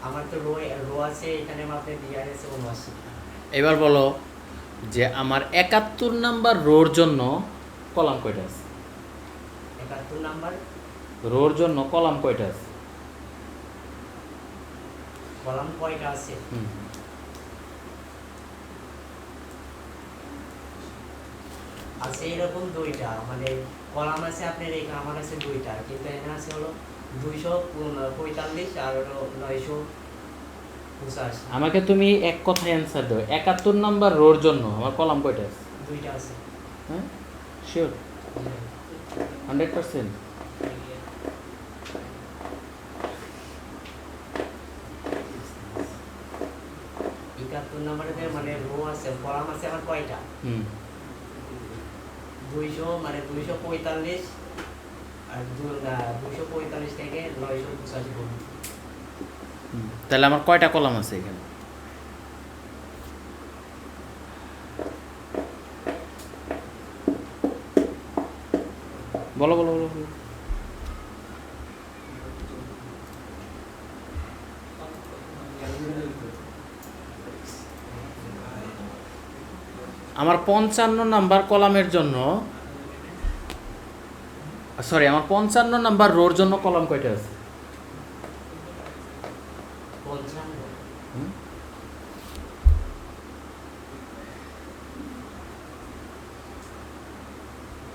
[SPEAKER 3] আমার তো রো আছে এখানে, আপনার ডিআর আছে 79।
[SPEAKER 1] এবার বলো যে আমার 71 নাম্বার রোর জন্য কলাম কয়টা আছে?
[SPEAKER 3] 71 নাম্বার
[SPEAKER 1] রোর জন্য কলাম কয়টা আছে?
[SPEAKER 3] কলাম কয়টা আছে?
[SPEAKER 1] হুম,
[SPEAKER 3] আছে এরকম দুইটা, মানে কলাম আছে আপনার এখানে, আমার আছে দুইটা, কিন্তু এখানে আছে হলো 245 আর হলো 985।
[SPEAKER 1] আমাকে তুমি এক কথায় অ্যান্সার দাও, 71 নাম্বার রোর জন্য আমার কলাম কয়টা আছে?
[SPEAKER 3] দুইটা আছে।
[SPEAKER 1] হ্যাঁ শিওর? 100%?
[SPEAKER 3] 71 নাম্বারে মানে রো আছে, কলাম আছে আমার কয়টা?
[SPEAKER 1] হুম,
[SPEAKER 3] 200, মানে 245 আর 245 থেকে 985 পর্যন্ত।
[SPEAKER 1] হুম। তাহলে আমার কয়টা কলাম আছে এখানে? বলো বলো বলো বলো। আমার 55 নাম্বার কলামের জন্য, সরি, আমার 55 নাম্বার রোর জন্য কলাম কয়টা আছে?
[SPEAKER 3] 55,
[SPEAKER 1] হুম?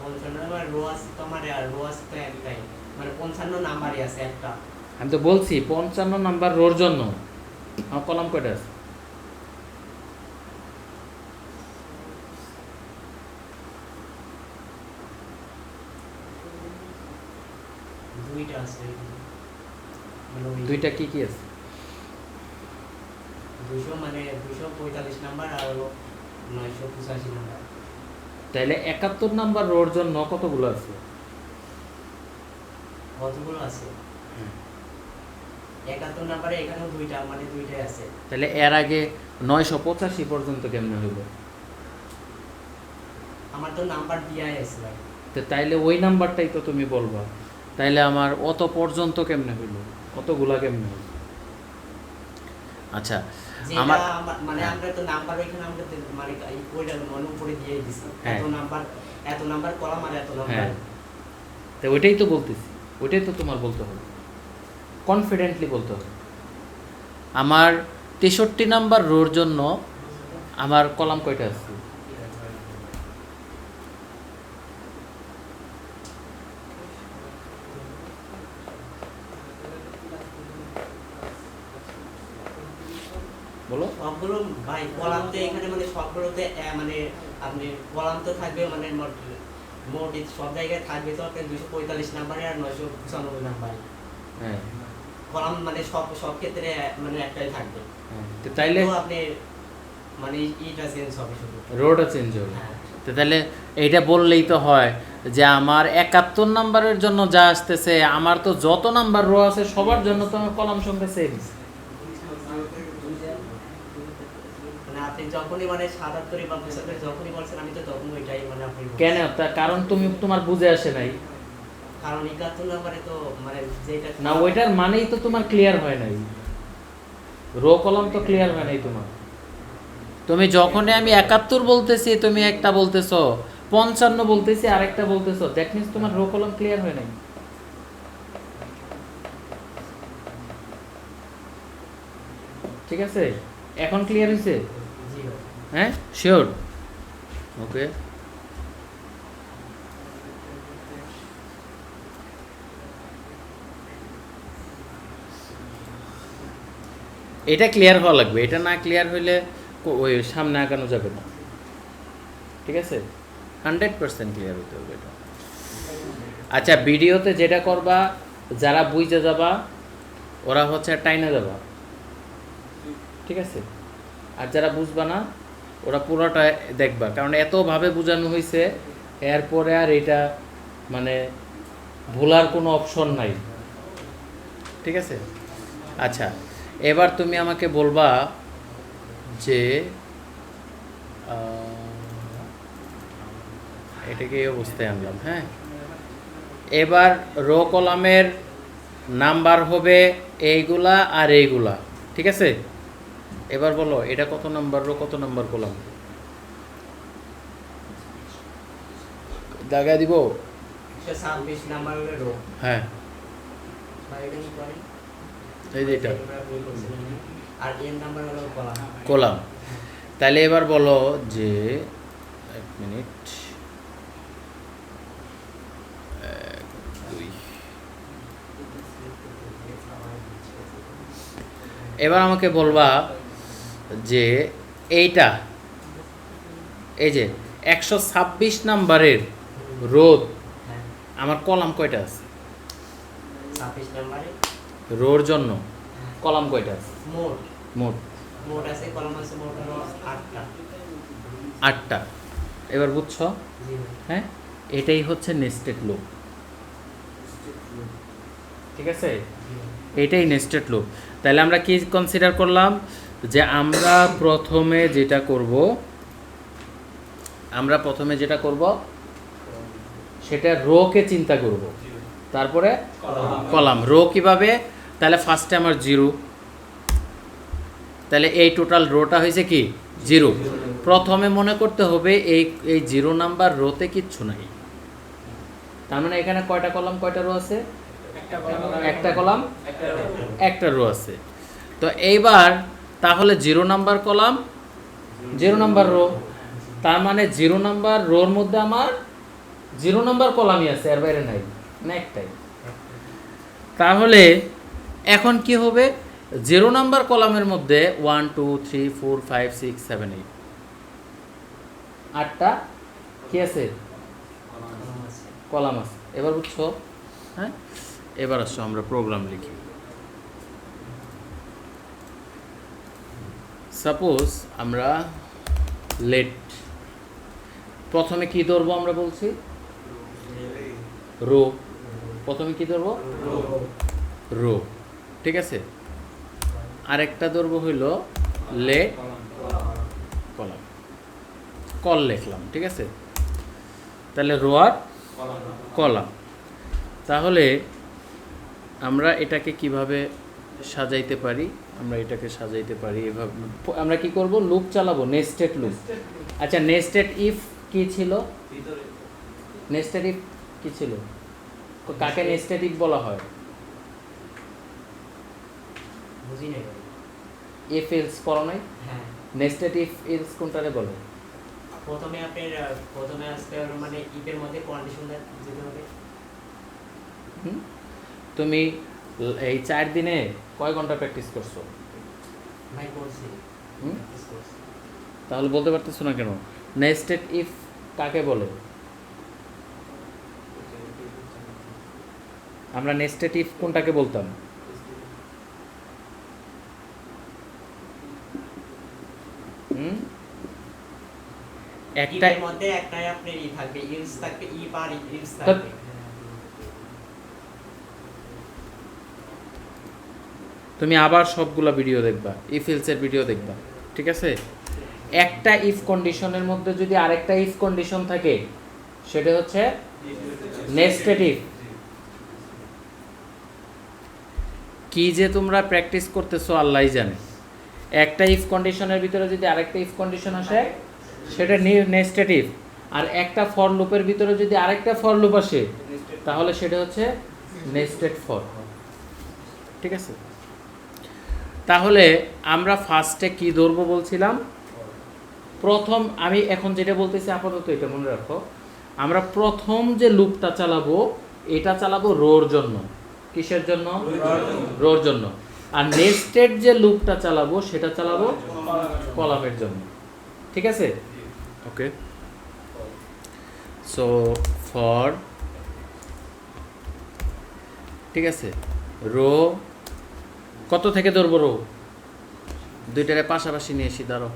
[SPEAKER 3] 55 নাম্বার রো আছে তোমার, আর রো আছে তো একটাই, মানে 55 নাম্বারই আছে একটা।
[SPEAKER 1] আমি তো বলছি 55 নাম্বার রোর জন্য আমার কলাম কয়টা আছে?
[SPEAKER 3] দুইটা আছে এখানে। মানে ওই
[SPEAKER 1] দুইটা কি কি আছে?
[SPEAKER 3] 200, মানে 245 নাম্বার আর হলো 985 নাম্বার।
[SPEAKER 1] তাইলে 71 নাম্বার রোর জন্য কতগুলো আছে?
[SPEAKER 3] কতগুলো আছে? 71 নাম্বারে এখানেও দুইটা, মানে দুইটাই আছে।
[SPEAKER 1] তাহলে এর আগে 985 পর্যন্ত কেমনে হইল?
[SPEAKER 3] আমার তো নাম্বার দিয়াই আছে ভাই।
[SPEAKER 1] তো তাইলে ওই নাম্বারটাই তো তুমি বলবা, তাইলে আমার অত পর্যন্ত কেমনে হইল, অতগুলা কেমনে হইল? আচ্ছা,
[SPEAKER 3] যেটা
[SPEAKER 1] আমার
[SPEAKER 3] মানে আমরা তো নাম্বার ওইখানে আমরা মানে ওইটা মনে উপরে দিয়ে দিছি,
[SPEAKER 1] হ্যাঁ।
[SPEAKER 3] এত নাম্বার কলাম আর এত নাম্বার।
[SPEAKER 1] হ্যাঁ, তো ওইটাই তো বলতেছি, ওইটাই তো তোমার বলতে হবে, কনফিডেন্টলি বলতে হবে। আমার 63 নাম্বার রোর জন্য আমার কলাম কয়টা আছে? বলো।
[SPEAKER 3] সবগুলো ভাই কলাম তো এখানে, মানে সবগুলোতে মানে আপনি কলাম তো থাকবে, মানে মোট সব জায়গায় থাকবে তো আপনার 245 নাম্বারে আর 995 নাম্বারে।
[SPEAKER 1] হ্যাঁ,
[SPEAKER 3] কলাম মানে সব ক্ষেত্রে মানে একটাই থাকবে।
[SPEAKER 1] হ্যাঁ, তো তাইলে
[SPEAKER 3] তো আপনি মানে ইটা চেঞ্জ হবে শুধু।
[SPEAKER 1] রোডও চেঞ্জ হবে।
[SPEAKER 3] হ্যাঁ।
[SPEAKER 1] তো তাহলে এইটা বললেই তো হয় যে আমার 71 নাম্বারের জন্য যা আসতেছে, আমার তো যত নাম্বার রো আছে সবার জন্য তো আমার কলাম সংখ্যা সেম।
[SPEAKER 3] মানে আপনি যখনই মানে 77 বা 75 যখনই বলছেন, আমি তো তখন ওইটাই মানে আপনি বলছেন।
[SPEAKER 1] কেন? তার কারণ তুমি তোমার বুঝে আসে নাই,
[SPEAKER 3] কারণ 71 নাম্বারে তো মানে যেটা
[SPEAKER 1] না ওইটার মানেই তো তোমার ক্লিয়ার হয় নাই, রো কলাম তো ক্লিয়ার হয় নাই তোমার। তুমি যখনই আমি 71 বলতেছি তুমি একটা বলতেছো, 55 বলতেছি আরেকটা বলতেছো, দ্যাট মিন্স তোমার রো কলাম ক্লিয়ার হয় নাই। ঠিক আছে, এখন ক্লিয়ার হয়েছে?
[SPEAKER 3] জি ভাই।
[SPEAKER 1] হ্যাঁ শিওর? ওকে। এটা ক্লিয়ার হওয়া লাগবে, এটা না ক্লিয়ার হইলে ওই সামনে আগানো যাবে না। ঠিক আছে, 100% ক্লিয়ার হতে হবে এটা। আচ্ছা, ভিডিওতে যেটা করবা, যারা বুঝে যাবা ওরা হচ্ছে টাইনা যাবা, ঠিক আছে? আর যারা বুঝবা না ওরা পুরোটা দেখবা, কারণ এতভাবে বোঝানো হয়েছে, এরপরে আর এটা মানে ভুলার কোনো অপশন নাই। ঠিক আছে? আচ্ছা, এবার তুমি আমাকে বলবা যে এটাকে এই অবস্থায় আনলাম। হ্যাঁ, এবার রো কলামের নাম্বার হবে এইগুলা আর এইগুলা, ঠিক আছে? এবার বলো এটা কত নাম্বার রো, কত নাম্বার কলাম? দাগা দিব?
[SPEAKER 3] 126 নাম্বার হলো রো।
[SPEAKER 1] হ্যাঁ, এই যে এটা
[SPEAKER 3] আর এন নাম্বার হলো কলাম।
[SPEAKER 1] কলাম। তাহলে এবার বলো যে, এক মিনিট, 1 2, এবার আমাকে বলবা যে এইটা, এই যে 126 নাম্বারের রোদ
[SPEAKER 3] হ্যাঁ,
[SPEAKER 1] আমার কলাম কয়টা আছে?
[SPEAKER 3] 26 নাম্বারে
[SPEAKER 1] রোর জন্য কলাম কয়টা আছে
[SPEAKER 3] মোট
[SPEAKER 1] মোট?
[SPEAKER 3] মোট আছে, কলাম আছে মোট হলো 8টা।
[SPEAKER 1] 8টা। এবার বুঝছো?
[SPEAKER 3] জি।
[SPEAKER 1] হ্যাঁ, এটাই হচ্ছে নেস্টেড লুপ। ঠিক আছে, এটাই নেস্টেড লুপ। তাহলে আমরা কি কনসিডার করলাম যে আমরা প্রথমে যেটা করব সেটা রোকে চিন্তা করব, তারপরে কলাম। রো কিভাবে? তাহলে ফার্স্টে আমার 0, তাহলে এই টোটাল রোটা হয়েছে কি 0। প্রথমে মনে করতে হবে এই 0 নাম্বার রোতে কিচ্ছু নাই। তার মানে এখানে কয়টা কলাম কয়টা রো আছে? একটা কলাম একটা রো আছে। তো এইবার তাহলে 0 নাম্বার কলাম 0 নাম্বার রো, তার মানে 0 নাম্বার রোর মধ্যে আমার 0 নাম্বার কলামই আছে, এর বাইরে নাই, না একটাই। তাহলে এখন কি হবে? 0 নাম্বার কলামের মধ্যে 1 2 3 4 5 6 7 8 8টা কি আছে? কলাম আছে। এবার বুঝছো? হ্যাঁ, এবার আসো আমরা প্রোগ্রাম লিখি। সাপোজ আমরা লেট, প্রথমে কি ধরবো আমরা বলছি? রো। প্রথমে কি ধরবো? রো। ঠিক আছে, আরেকটা ধরবো হইল লেট কলাম, কল লিখলাম। ঠিক আছে, তাহলে রো আর কলাম। তাহলে আমরা এটাকে কিভাবে সাজাইতে পারি? আমরা এটাকে সাজাইতে পারি এভাবে। আমরা কি করব? লুপ চালাবো, নেস্টেড লুপ। আচ্ছা, নেস্টেড ইফ কি ছিল? নেস্টেড ইফ কি ছিল? কাকে নেস্টেড ইফ বলা হয়?
[SPEAKER 3] বুঝি নাই।
[SPEAKER 1] ইফ এলস পড়ো নাই?
[SPEAKER 3] হ্যাঁ,
[SPEAKER 1] নেস্টেড ইফ এলস কোনটারে বলে?
[SPEAKER 3] প্রথমে আসতে হলো মানে ইফের মধ্যে কন্ডিশন দিতে হবে।
[SPEAKER 1] তুমি এই 4 দিনে কয় ঘন্টা প্র্যাকটিস করছো?
[SPEAKER 3] ভাই করছি।
[SPEAKER 1] তাহলে বলতে পারতেছো না কেন? নেস্টেড ইফ কাকে বলে? আমরা নেস্টেড ইফ কোনটাকে বলতাম? একটা
[SPEAKER 3] ইফের মধ্যে একটাই আপনার ই থাকবে, ইলস থাকবে, ইফ আর ইলস থাকবে।
[SPEAKER 1] তুমি আবার সবগুলা ভিডিও দেখবা, ইফ এলসের ভিডিও দেখবা। ঠিক আছে, একটা ইফ কন্ডিশনের মধ্যে যদি আরেকটা ইফ কন্ডিশন থাকে সেটা হচ্ছে নেস্টেড ইফ। কি যে তোমরা প্র্যাকটিস করতেছো আল্লাহই জানে। একটা ইফ কন্ডিশনের ভিতরে যদি আরেকটা ইফ কন্ডিশন আসে সেটা নেস্টেড ইফ, আর একটা ফর লুপের ভিতরে যদি আরেকটা ফর লুপ আসে তাহলে সেটা হচ্ছে নেস্টেড ফর। ঠিক আছে, তাহলে আমরা ফার্স্টে কি ধরবো বলছিলাম? প্রথম আমি এখন যেটা বলতেছি আপাতত এটা মনে রাখো, আমরা প্রথম যে লুপটা চালাবো এটা চালাবো রোর জন্য। কিসের জন্য? রোর জন্য। আর নেস্টেড যে লুপটা চালাবো সেটা চালাবো কলামের জন্য। ঠিক আছে, ওকে। সো ফর, ঠিক আছে, রো কত থেকে ধরবো? রো দুইটারে পাশাপাশি নিয়ে এসি, ধরো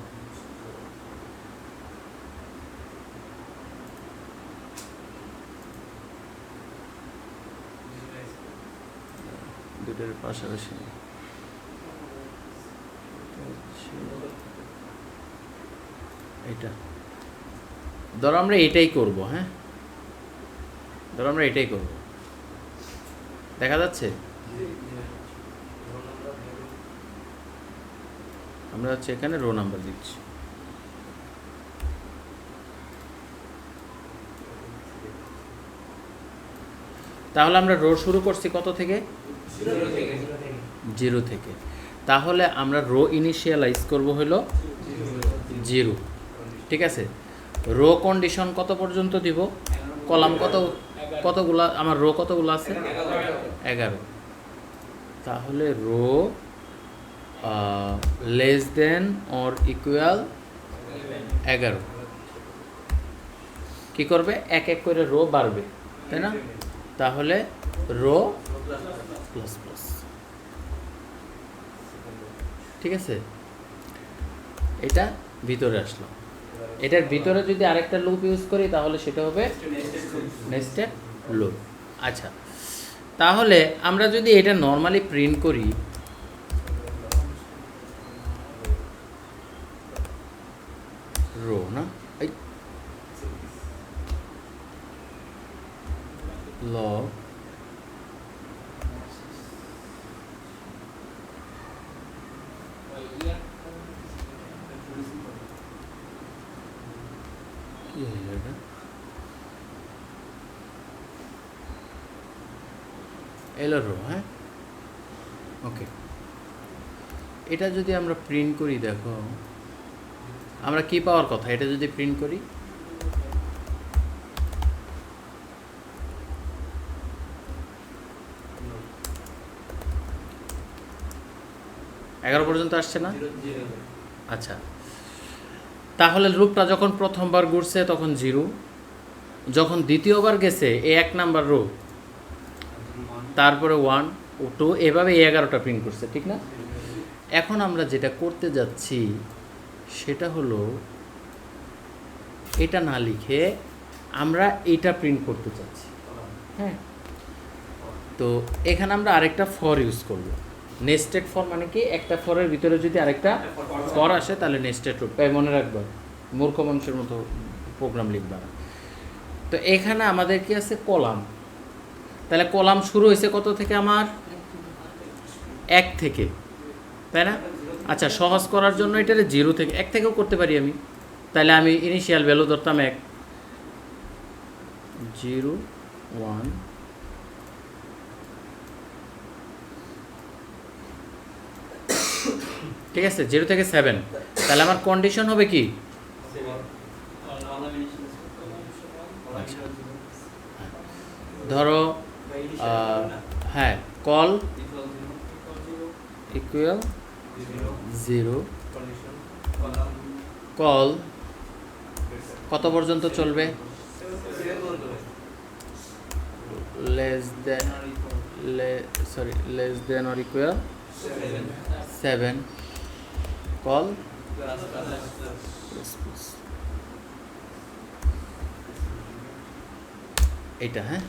[SPEAKER 1] দুইটারে পাশাপাশি নিয়ে। এটা ধরো আমরা এটাই করব, হ্যাঁ, ধরো আমরা এটাই করব, দেখা যাচ্ছে? আমরা হচ্ছে এখানে রো নাম্বার দিচ্ছি। তাহলে আমরা রো শুরু করছি কত থেকে? 0 থেকে। তাহলে আমরা রো ইনিশিয়ালাইজ করব হলো 0। ঠিক আছে, রো কন্ডিশন কত পর্যন্ত দিব? কলাম কতগুলা আমার রো কতগুলো আছে? 11। তাহলে row less than or equal 11 কি করবে? এক এক করে রো বাড়বে, তাই না? তাহলে রো প্লাস প্লাস। ঠিক আছে, এটা ভিতরে আসলো। এটার ভিতরে যদি আরেকটা লুপ ইউজ করি তাহলে সেটা হবে নেস্টেড লুপ। আচ্ছা, তাহলে আমরা যদি এটা নর্মালি প্রিন্ট করি, রো না, এই লগ কি হলো এটা? এলো রো, হ্যাঁ, ওকে। এটা যদি আমরা প্রিন্ট করি, দেখো আমরা কি পাওয়ার কথা? এটা যদি প্রিন্ট করি, এগারো পর্যন্ত আসছে না? আচ্ছা, তাহলে লুপটা যখন প্রথমবার ঘুরছে তখন 0, যখন দ্বিতীয়বার গেছে এই 1 নাম্বার রো, তারপরে 1 ও 2, এভাবে 11টা প্রিন্ট করছে, ঠিক না? এখন আমরা যেটা করতে যাচ্ছি সেটা হলো এটা না লিখে আমরা এটা প্রিন্ট করতে চাচ্ছি, হ্যাঁ। তো এখানে আমরা আরেকটা ফর ইউজ করব। নেস্টেড ফর মানে কি? একটা ফরের ভিতরে যদি আরেকটা ফর আসে তাহলে নেস্টেড লুপ। তাই মনে রাখবা, মূর্খ মানুষের মতো প্রোগ্রাম লিখবা না। তো এখানে আমাদের কি আছে? কলাম। তাহলে কলাম শুরু হয়েছে কত থেকে? আমার 1 থেকে, তাই না? আচ্ছা, সহজ করার জন্য এটারে 0 থেকে, 1 থেকেও করতে পারি আমি। তাহলে আমি ইনিশিয়াল ভ্যালু ধরতাম 1, 0, 1, ঠিক আছে, 0 থেকে 7। তাহলে আমার কন্ডিশন হবে কি? ধরো হ্যাঁ, কল ইকুয়াল 0, কল কত পর্যন্ত চলবে? Less than or equal 7, call এটা, হ্যাঁ,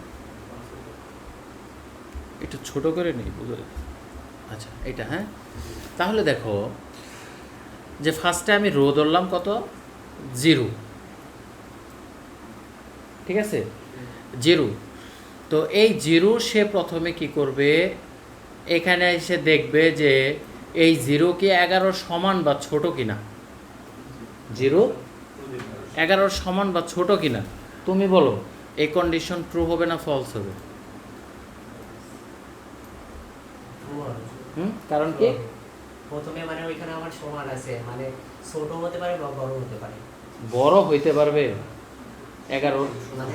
[SPEAKER 1] একটু ছোট করে নিই, বুঝলে? আচ্ছা, এটা, হ্যাঁ। তাহলে দেখো যে ফার্স্টে আমি রো ধরলাম কত? 0, ঠিক আছে, 0। তো এই 0 সে প্রথমে কি করবে? এখানে এসে দেখবে যে এই 0 কি 11 সমান বা ছোট কিনা। 0 11 সমান বা ছোট কিনা তুমি বলো। এই কন্ডিশন ট্রু হবে না ফলস হবে? কারণ কি?
[SPEAKER 3] প্রথমে মানে ওইখানে আমার সমান আছে, মানে ছোট হতে পারে বা বড় হতে পারে।
[SPEAKER 1] বড় হইতে পারবে 11,
[SPEAKER 3] মানে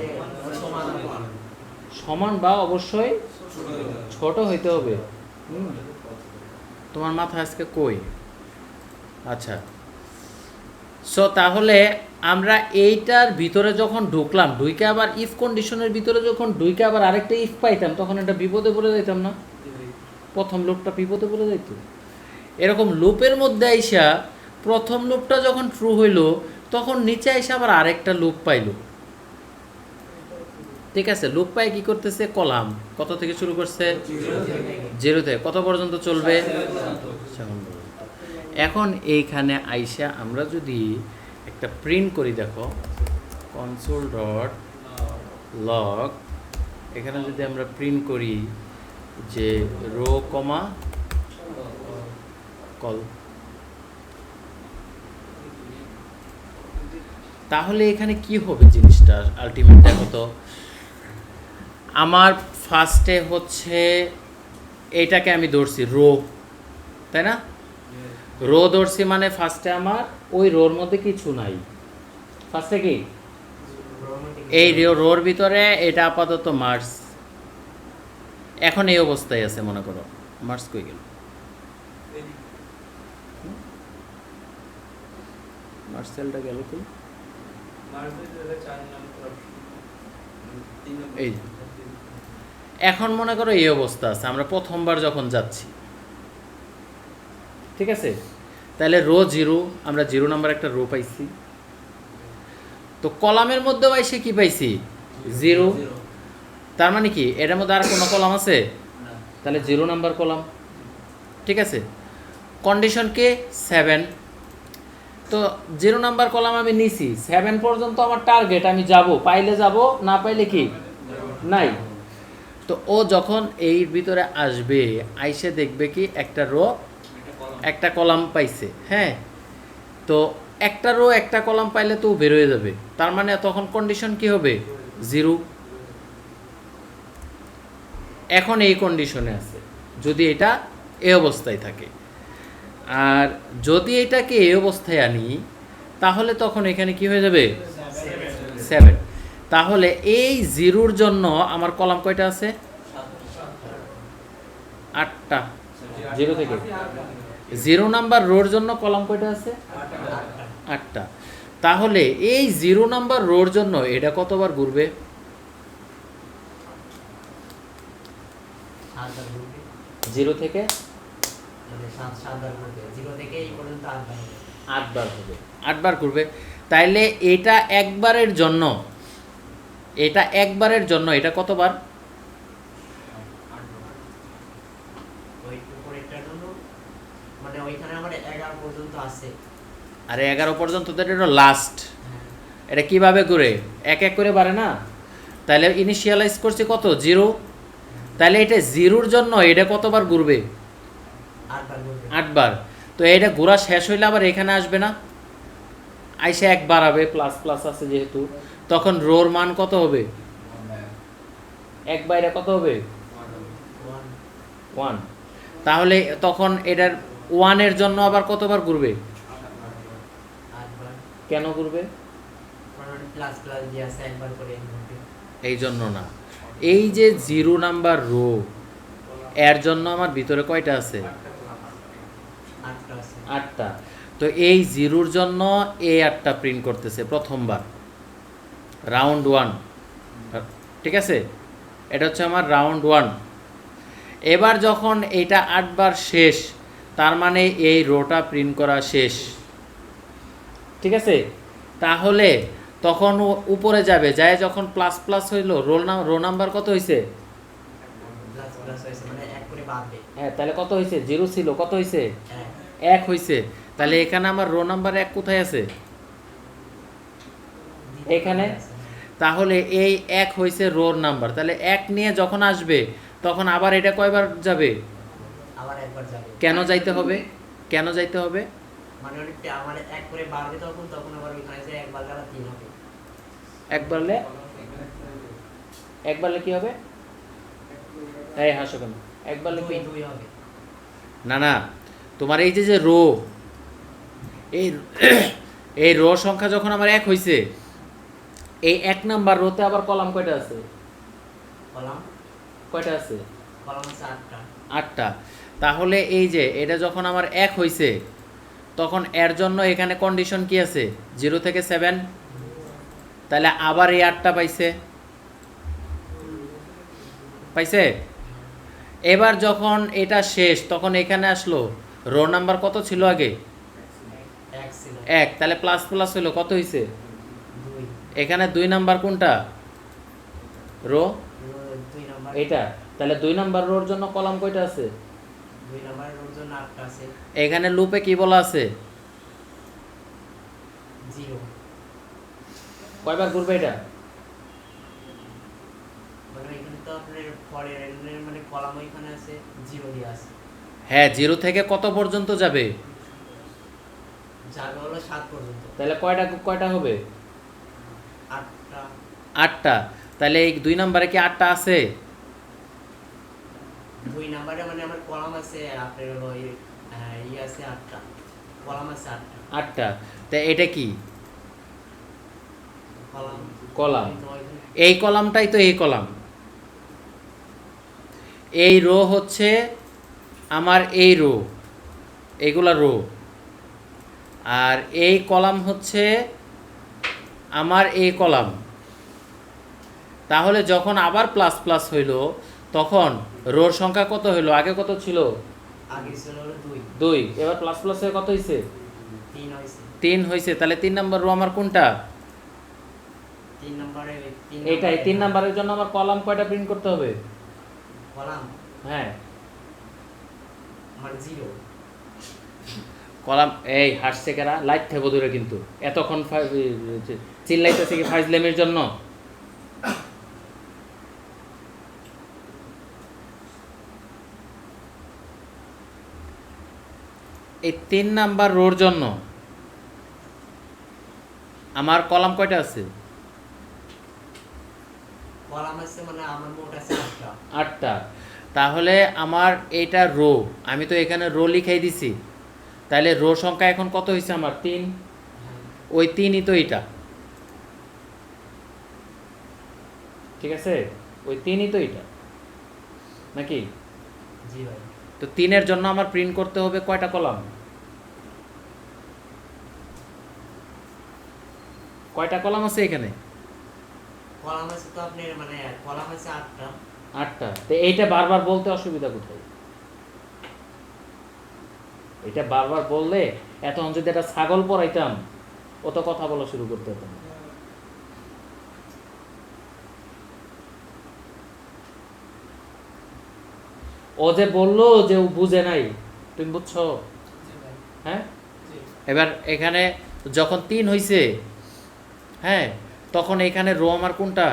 [SPEAKER 3] সমান
[SPEAKER 1] সমান বা অবশ্যই ছোট হইতে হবে। তোমার মাথা আজকে কই? আচ্ছা, সো তাহলে আমরা এইটার ভিতরে যখন ঢুকলাম, ঢুইকে আবার ইফ কন্ডিশনের ভিতরে যখন ঢুইকে আবার আরেকটা ইফ পাইতাম, তখন এটা বিপদে পড়ে যাইতাম না? প্রথম লুপটা বিপদে পড়ে যাইত। এরকম লুপের মধ্যে আইসা প্রথম লুপটা যখন ট্রু হইল, তখন নিচে আইসা আবার আরেকটা লুপ পাইল। ঠিক আছে, লুপ পাই কি করতেছে? কলাম কত থেকে শুরু করছে? 0 থেকে কত পর্যন্ত চলবে? 7 পর্যন্ত। এখন এইখানে আইসা আমরা যদি একটা প্রিন্ট করি, দেখো কনসোল ডট লগ, এখানে যদি আমরা প্রিন্ট করি যে রো কমা কল, তাহলে এখানে কি হবে জিনিসটা আলটিমেট? দেখো তো, আমার ফার্স্টে হচ্ছে এইটাকে আমি ধরছি রো, তাই না? রো ধরছি মানে ফার্স্টে আমার ওই রোর মধ্যে কিছু নাই। ফার্স্টে কি এই রোর ভিতরে এটা আপাতত মার্স, এখন এই অবস্থায় আছে মনে করো। মার্স কই গেল? মার্সেলটা গেল কই? এই যে। এখন মনে করো এই অবস্থা আছে, আমরা প্রথমবার যখন যাচ্ছি, ঠিক আছে? তাহলে রো 0, আমরা 0 নাম্বার একটা রো পাইছি। তো কলামের মধ্যেও এসে কি পাইছি? 0। তার মানে কি এটার মধ্যে আর কোনো কলাম আছে? তাহলে 0 নাম্বার কলাম। ঠিক আছে, কন্ডিশন কে 7। তো 0 নাম্বার কলাম আমি নিছি, 7 পর্যন্ত আমার টার্গেট, আমি যাব, পাইলে যাব, না পাইলে কি নাই। তো ও যখন এই ভিতরে আসবে, আইসে দেখবে কি একটা রো একটা কলাম পাইছে। হ্যাঁ, তো একটা রো একটা কলাম পাইলে তো বের হয়ে যাবে, তার মানে তখন কন্ডিশন কি হবে? 0। এখন এই কন্ডিশনে আছে যদি এটা এই অবস্থায় থাকে, আর যদি এটাকে এই অবস্থায় আনি, তাহলে তখন এখানে কি হয়ে যাবে? 7। তাহলে এই 0-র জন্য আমার কলাম কয়টা আছে? 8টা। 0 থেকে 0 নাম্বার রোর জন্য কলাম কয়টা আছে? 8টা। তাহলে এই 0 নাম্বার রোর জন্য এটা কতবার ঘুরবে? 0 থেকে 8বার হবে, 8বার ঘুরবে। তাইলে এটা একবারের জন্য, এটা একবারের জন্য এটা কতবার? আরে 11 পর্যন্ত তো এটা লাস্ট। এটা কিভাবে ঘুরে? এক এক করে বাড়ে না? তাহলে ইনিশিয়ালাইজ করছে কত? 0। তাহলে এটা 0-র জন্য এটা কতবার ঘুরবে? 8বার। তো এটা ঘোরা শেষ হইলে আবার এখানে আসবে না? আইসা এক বাড়াবে, প্লাস প্লাস আছে যেহেতু, তখন রোর মান কত হবে? এক বাইরে কত হবে? 1। তাহলে তখন এটার 1-এর জন্য আবার কতবার ঘুরবে? কেন ঘুরবে? এই জন্য না, এই যে 0 নাম্বার রো, এর জন্য আমার ভিতরে কয়টা আছে? 8টা। তো এই 0-র জন্য এই 8টা প্রিন্ট করতেছে প্রথমবার, রাউন্ড 1। ঠিক আছে, এটা হচ্ছে আমার রাউন্ড 1। এবার যখন এইটা 8বার শেষ, তার মানে এই রোটা প্রিন্ট করা শেষ। ঠিক আছে, তাহলে তখন উপরে যাবে, যায় যখন প্লাস প্লাস হইলো, রো নাম্বার কত হয়েছে? হ্যাঁ, তাহলে কত হয়েছে? 0 ছিল, কত হয়েছে? 1 হয়েছে। তাহলে এখানে আমার রো নাম্বার 1 কোথায় আছে? এখানে। তাহলে এই 1 হয়েছে রোর নাম্বার। তাহলে 1 নিয়ে যখন আসবে, তখন আবার এটা কয়বার যাবে?
[SPEAKER 3] আবার একবার যাবে।
[SPEAKER 1] কেন যাইতে হবে? কেন যাইতে হবে?
[SPEAKER 3] মানে আমার 1 করে বাড়বে, তখন আবার ওইখানে যে 1 বার গেলে 3 হবে।
[SPEAKER 1] 1 বাড়লে কি হবে? এই হাসো কেন? 1 বাড়লে কি
[SPEAKER 3] 2 হবে?
[SPEAKER 1] না না, তোমার এই যে রো, এই রো সংখ্যা যখন আমার 1 হইছে, এই 1 নাম্বার রোতে আবার কলাম কয়টা আছে?
[SPEAKER 3] কলাম
[SPEAKER 1] কয়টা আছে?
[SPEAKER 3] কলাম আছে 8টা।
[SPEAKER 1] 8টা। তাহলে এই যে এটা যখন আমার 1 হইছে তখন এর জন্য এখানে কন্ডিশন কি আছে 0 থেকে 7, তাহলে আবার এই 8টা পাইছে, পাইছে। এবার যখন এটা শেষ তখন এখানে আসলো রো নাম্বার কত ছিল আগে
[SPEAKER 3] 1 ছিল
[SPEAKER 1] 1, তাহলে প্লাস প্লাস হলো কত হইছে
[SPEAKER 3] 2,
[SPEAKER 1] এখানে 2 নাম্বার কোনটা রো
[SPEAKER 3] 2 নাম্বার।
[SPEAKER 1] এটা, তাহলে 2 নাম্বার রোর জন্য কলাম কয়টা আছে
[SPEAKER 3] 2 নাম্বার রোর জন্য 8টা আছে।
[SPEAKER 1] এখানে লুপে কি বলা আছে
[SPEAKER 3] 0,
[SPEAKER 1] কয়বার ঘুরবে এটা
[SPEAKER 3] মানে এখানে তো আপনার ফরের মানে কলাম এখানে আছে 0 দিয়ে আছে,
[SPEAKER 1] হ্যাঁ 0 থেকে কত পর্যন্ত যাবে
[SPEAKER 3] যাবে হলো 7 পর্যন্ত।
[SPEAKER 1] তাহলে কয়টা কয়টা হবে
[SPEAKER 3] 8টা।
[SPEAKER 1] 8টা। তাহলে এই 2 নম্বরে কি 8টা আছে
[SPEAKER 3] 2 নাম্বারে মানে আমার কলাম আছে আপনার হলো আছে 8টা, কলাম আছে 8টা।
[SPEAKER 1] 8টা। তা এটা কি
[SPEAKER 3] কলাম
[SPEAKER 1] কলাম,
[SPEAKER 3] তো এখানে
[SPEAKER 1] এই কলামটাই তো এই কলাম, এই রো হচ্ছে আমার এই রো, এইগুলা রো, আর এই কলাম হচ্ছে আমার এই কলাম। তাহলে যখন আবার প্লাস প্লাস হইল তখন রোর সংখ্যা কত হইল আগে কত ছিল
[SPEAKER 3] আগে ছিল হলো
[SPEAKER 1] 2, এবার প্লাস প্লাস হয়ে কত হইছে
[SPEAKER 3] 3 হইছে।
[SPEAKER 1] 3 হইছে। তাহলে 3 নাম্বার রো আমার কোনটা
[SPEAKER 3] 3 নাম্বারে
[SPEAKER 1] এইটাই। 3 নাম্বারের জন্য আমার কলাম কয়টা প্রিন্ট করতে হবে
[SPEAKER 3] কলাম
[SPEAKER 1] হ্যাঁ
[SPEAKER 3] আমার 0।
[SPEAKER 1] কলাম এই হাসছে কেরা লাইট থেবো দূরে, কিন্তু এতক্ষণ চিল্লাইতেছে কি ফাইজলেমের জন্য। এই 3 নাম্বার রোর জন্য আমার কলাম কয়টা আছে
[SPEAKER 3] কলাম আছে মানে আমার মোট আছে 8টা।
[SPEAKER 1] 8টা। তাহলে আমার এইটা রো, আমি তো এখানে রো লিখাই দিছি, তাহলে রো সংখ্যা এখন কত হয়েছে আমার 3, ওই 3ই তো এটা, ঠিক আছে ওই 3ই তো এটা নাকি।
[SPEAKER 3] জি ভাই।
[SPEAKER 1] তো 3-এর জন্য আমার প্রিন্ট করতে হবে কয়টা কলাম, কয়টা কলাম আছে এখানে
[SPEAKER 3] কলাম আছে তো আপনার মানে কলাম আছে 8টা।
[SPEAKER 1] 8টা। তো এইটা বারবার বলতে অসুবিধা কোথায়, এটা বারবার বললে এতক্ষণ যদি একটা ছাগল পড়াইতাম ও তো কথা বলা শুরু করতে হতো না। ও যে বললো যে ও বুঝে নাই, তুমি বুঝছো
[SPEAKER 4] জি ভাই
[SPEAKER 1] হ্যাঁ।
[SPEAKER 4] জি
[SPEAKER 1] এবার এখানে যখন 3 হইছে হ্যাঁ তখন এখানে রো আমার কোনটা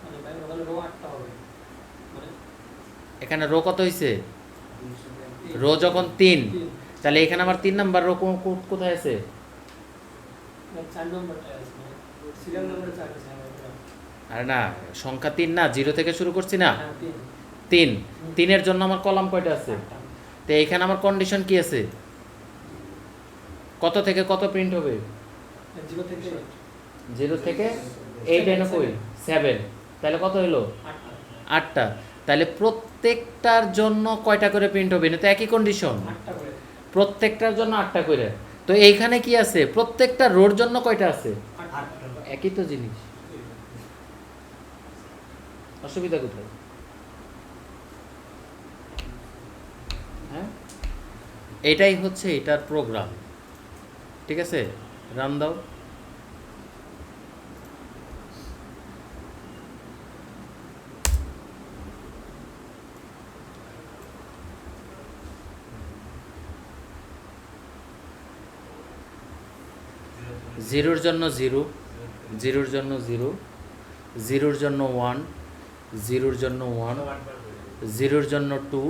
[SPEAKER 4] মানে ভাই ওখানে রো 8টা হবে মানে
[SPEAKER 1] এখানে রো কত হইছে রো যখন 3, তাহলে এখানে আমার 3 নাম্বার রো কোথায় আছে
[SPEAKER 4] 4 নম্বরটা আছে মানে সিরিয়াল নম্বরে 4 আছে
[SPEAKER 1] আরে না সংখ্যা 3 না, 0 থেকে শুরু করছি না,
[SPEAKER 4] হ্যাঁ
[SPEAKER 1] 3, 3-এর জন্য আমার কলাম কয়টা আছে
[SPEAKER 4] 8টা
[SPEAKER 1] তো এইখানে আমার কন্ডিশন কি আছে কত থেকে কত প্রিন্ট হবে
[SPEAKER 4] 0 থেকে
[SPEAKER 1] 0 থেকে 8 এনে কই 7, তাহলে কত হলো
[SPEAKER 4] 8টা
[SPEAKER 1] 8টা। তাহলে প্রত্যেকটার জন্য কয়টা করে প্রিন্ট হবে, না তো একই কন্ডিশন,
[SPEAKER 4] 8টা করে
[SPEAKER 1] প্রত্যেকটার জন্য 8টা করে। তো এইখানে কি আছে প্রত্যেকটা রোর জন্য কয়টা আছে
[SPEAKER 3] 8টা।
[SPEAKER 1] একই তো জিনিস, অসুবিধা কোথায় হ্যাঁ। এটাই হচ্ছে এটার প্রোগ্রাম, ঠিক আছে রান দাও। জিরোর জন্য 0, 0-র জন্য 0, 0-র জন্য 1, 0-র জন্য 1, 0-র জন্য 2,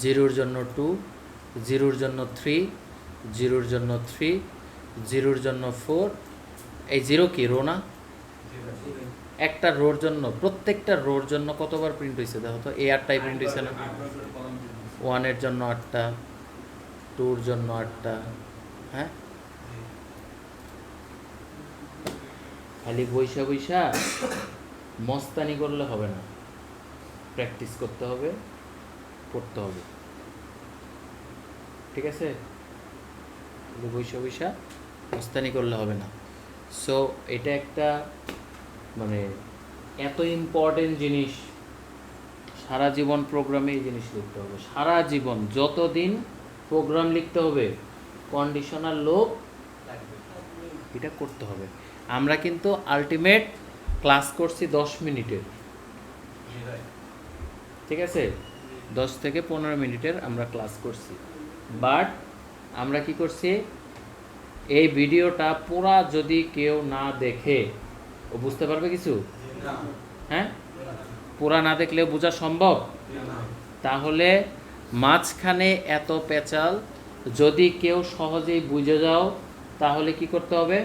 [SPEAKER 1] 0-র জন্য 2, 0-র জন্য 3, 0-র জন্য 3, 0-র জন্য 4। এই 0 কি রো না, একটা রোর জন্য প্রত্যেকটা রোর জন্য কতবার প্রিন্ট হয়েছে দেখো তো, এই 8টাই প্রিন্ট হয়েছে না, 1-এর জন্য 8টা, 2-র জন্য 8টা হ্যাঁ। খালি বৈশা বৈশা মস্তানি করলে হবে না, প্র্যাকটিস করতে হবে, পড়তে হবে, ঠিক আছে? বৈশা বৈশা মস্তানি করলে হবে না। সো এটা একটা মানে এত ইম্পর্টেন্ট জিনিস, সারা জীবন প্রোগ্রামে এই জিনিস লিখতে হবে, সারা জীবন যতদিন প্রোগ্রাম লিখতে হবে কন্ডিশনাল লোক এটা করতে হবে। আমরা কিন্তু আলটিমেট ক্লাস করছি 10 মিনিটের, ঠিক আছে? 10 থেকে 15 মিনিটের আমরা ক্লাস করছি, বাট আমরা কি করছি, এই ভিডিওটা পুরা যদি কেউ না দেখে ও বুঝতে পারবে কিছু? হ্যাঁ, পুরা না দেখলেও বোঝা সম্ভব? তাহলে মাঝখানে এত পেঁচাল যদি কেউ সহজেই বুঝে যাও তাহলে কি করতে হবে?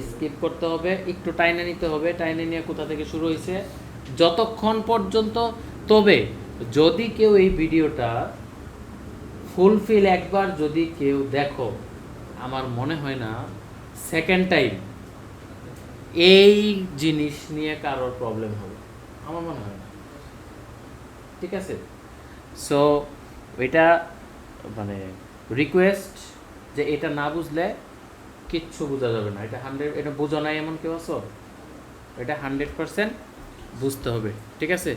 [SPEAKER 1] স্কিপ করতে হবে, একটু টাইনে নিতে হবে। টাইনে নিয়ে কোথা থেকে শুরু হয়েছে যতক্ষণ পর্যন্ত। তবে যদি কেউ এই ভিডিওটা ফুলফিল একবার যদি কেউ দেখো, আমার মনে হয় না সেকেন্ড টাইম এই জিনিস নিয়ে কারোর প্রবলেম হবে, আমার মনে হয় না, ঠিক আছে? সো এটা মানে রিকোয়েস্ট যে এটা না বুঝলে কিচ্ছু বোঝা যাবে না। এটা 100, এটা বোঝো নাই এমন কেউ আছো? এটা 100% বুঝতে হবে, ঠিক আছে?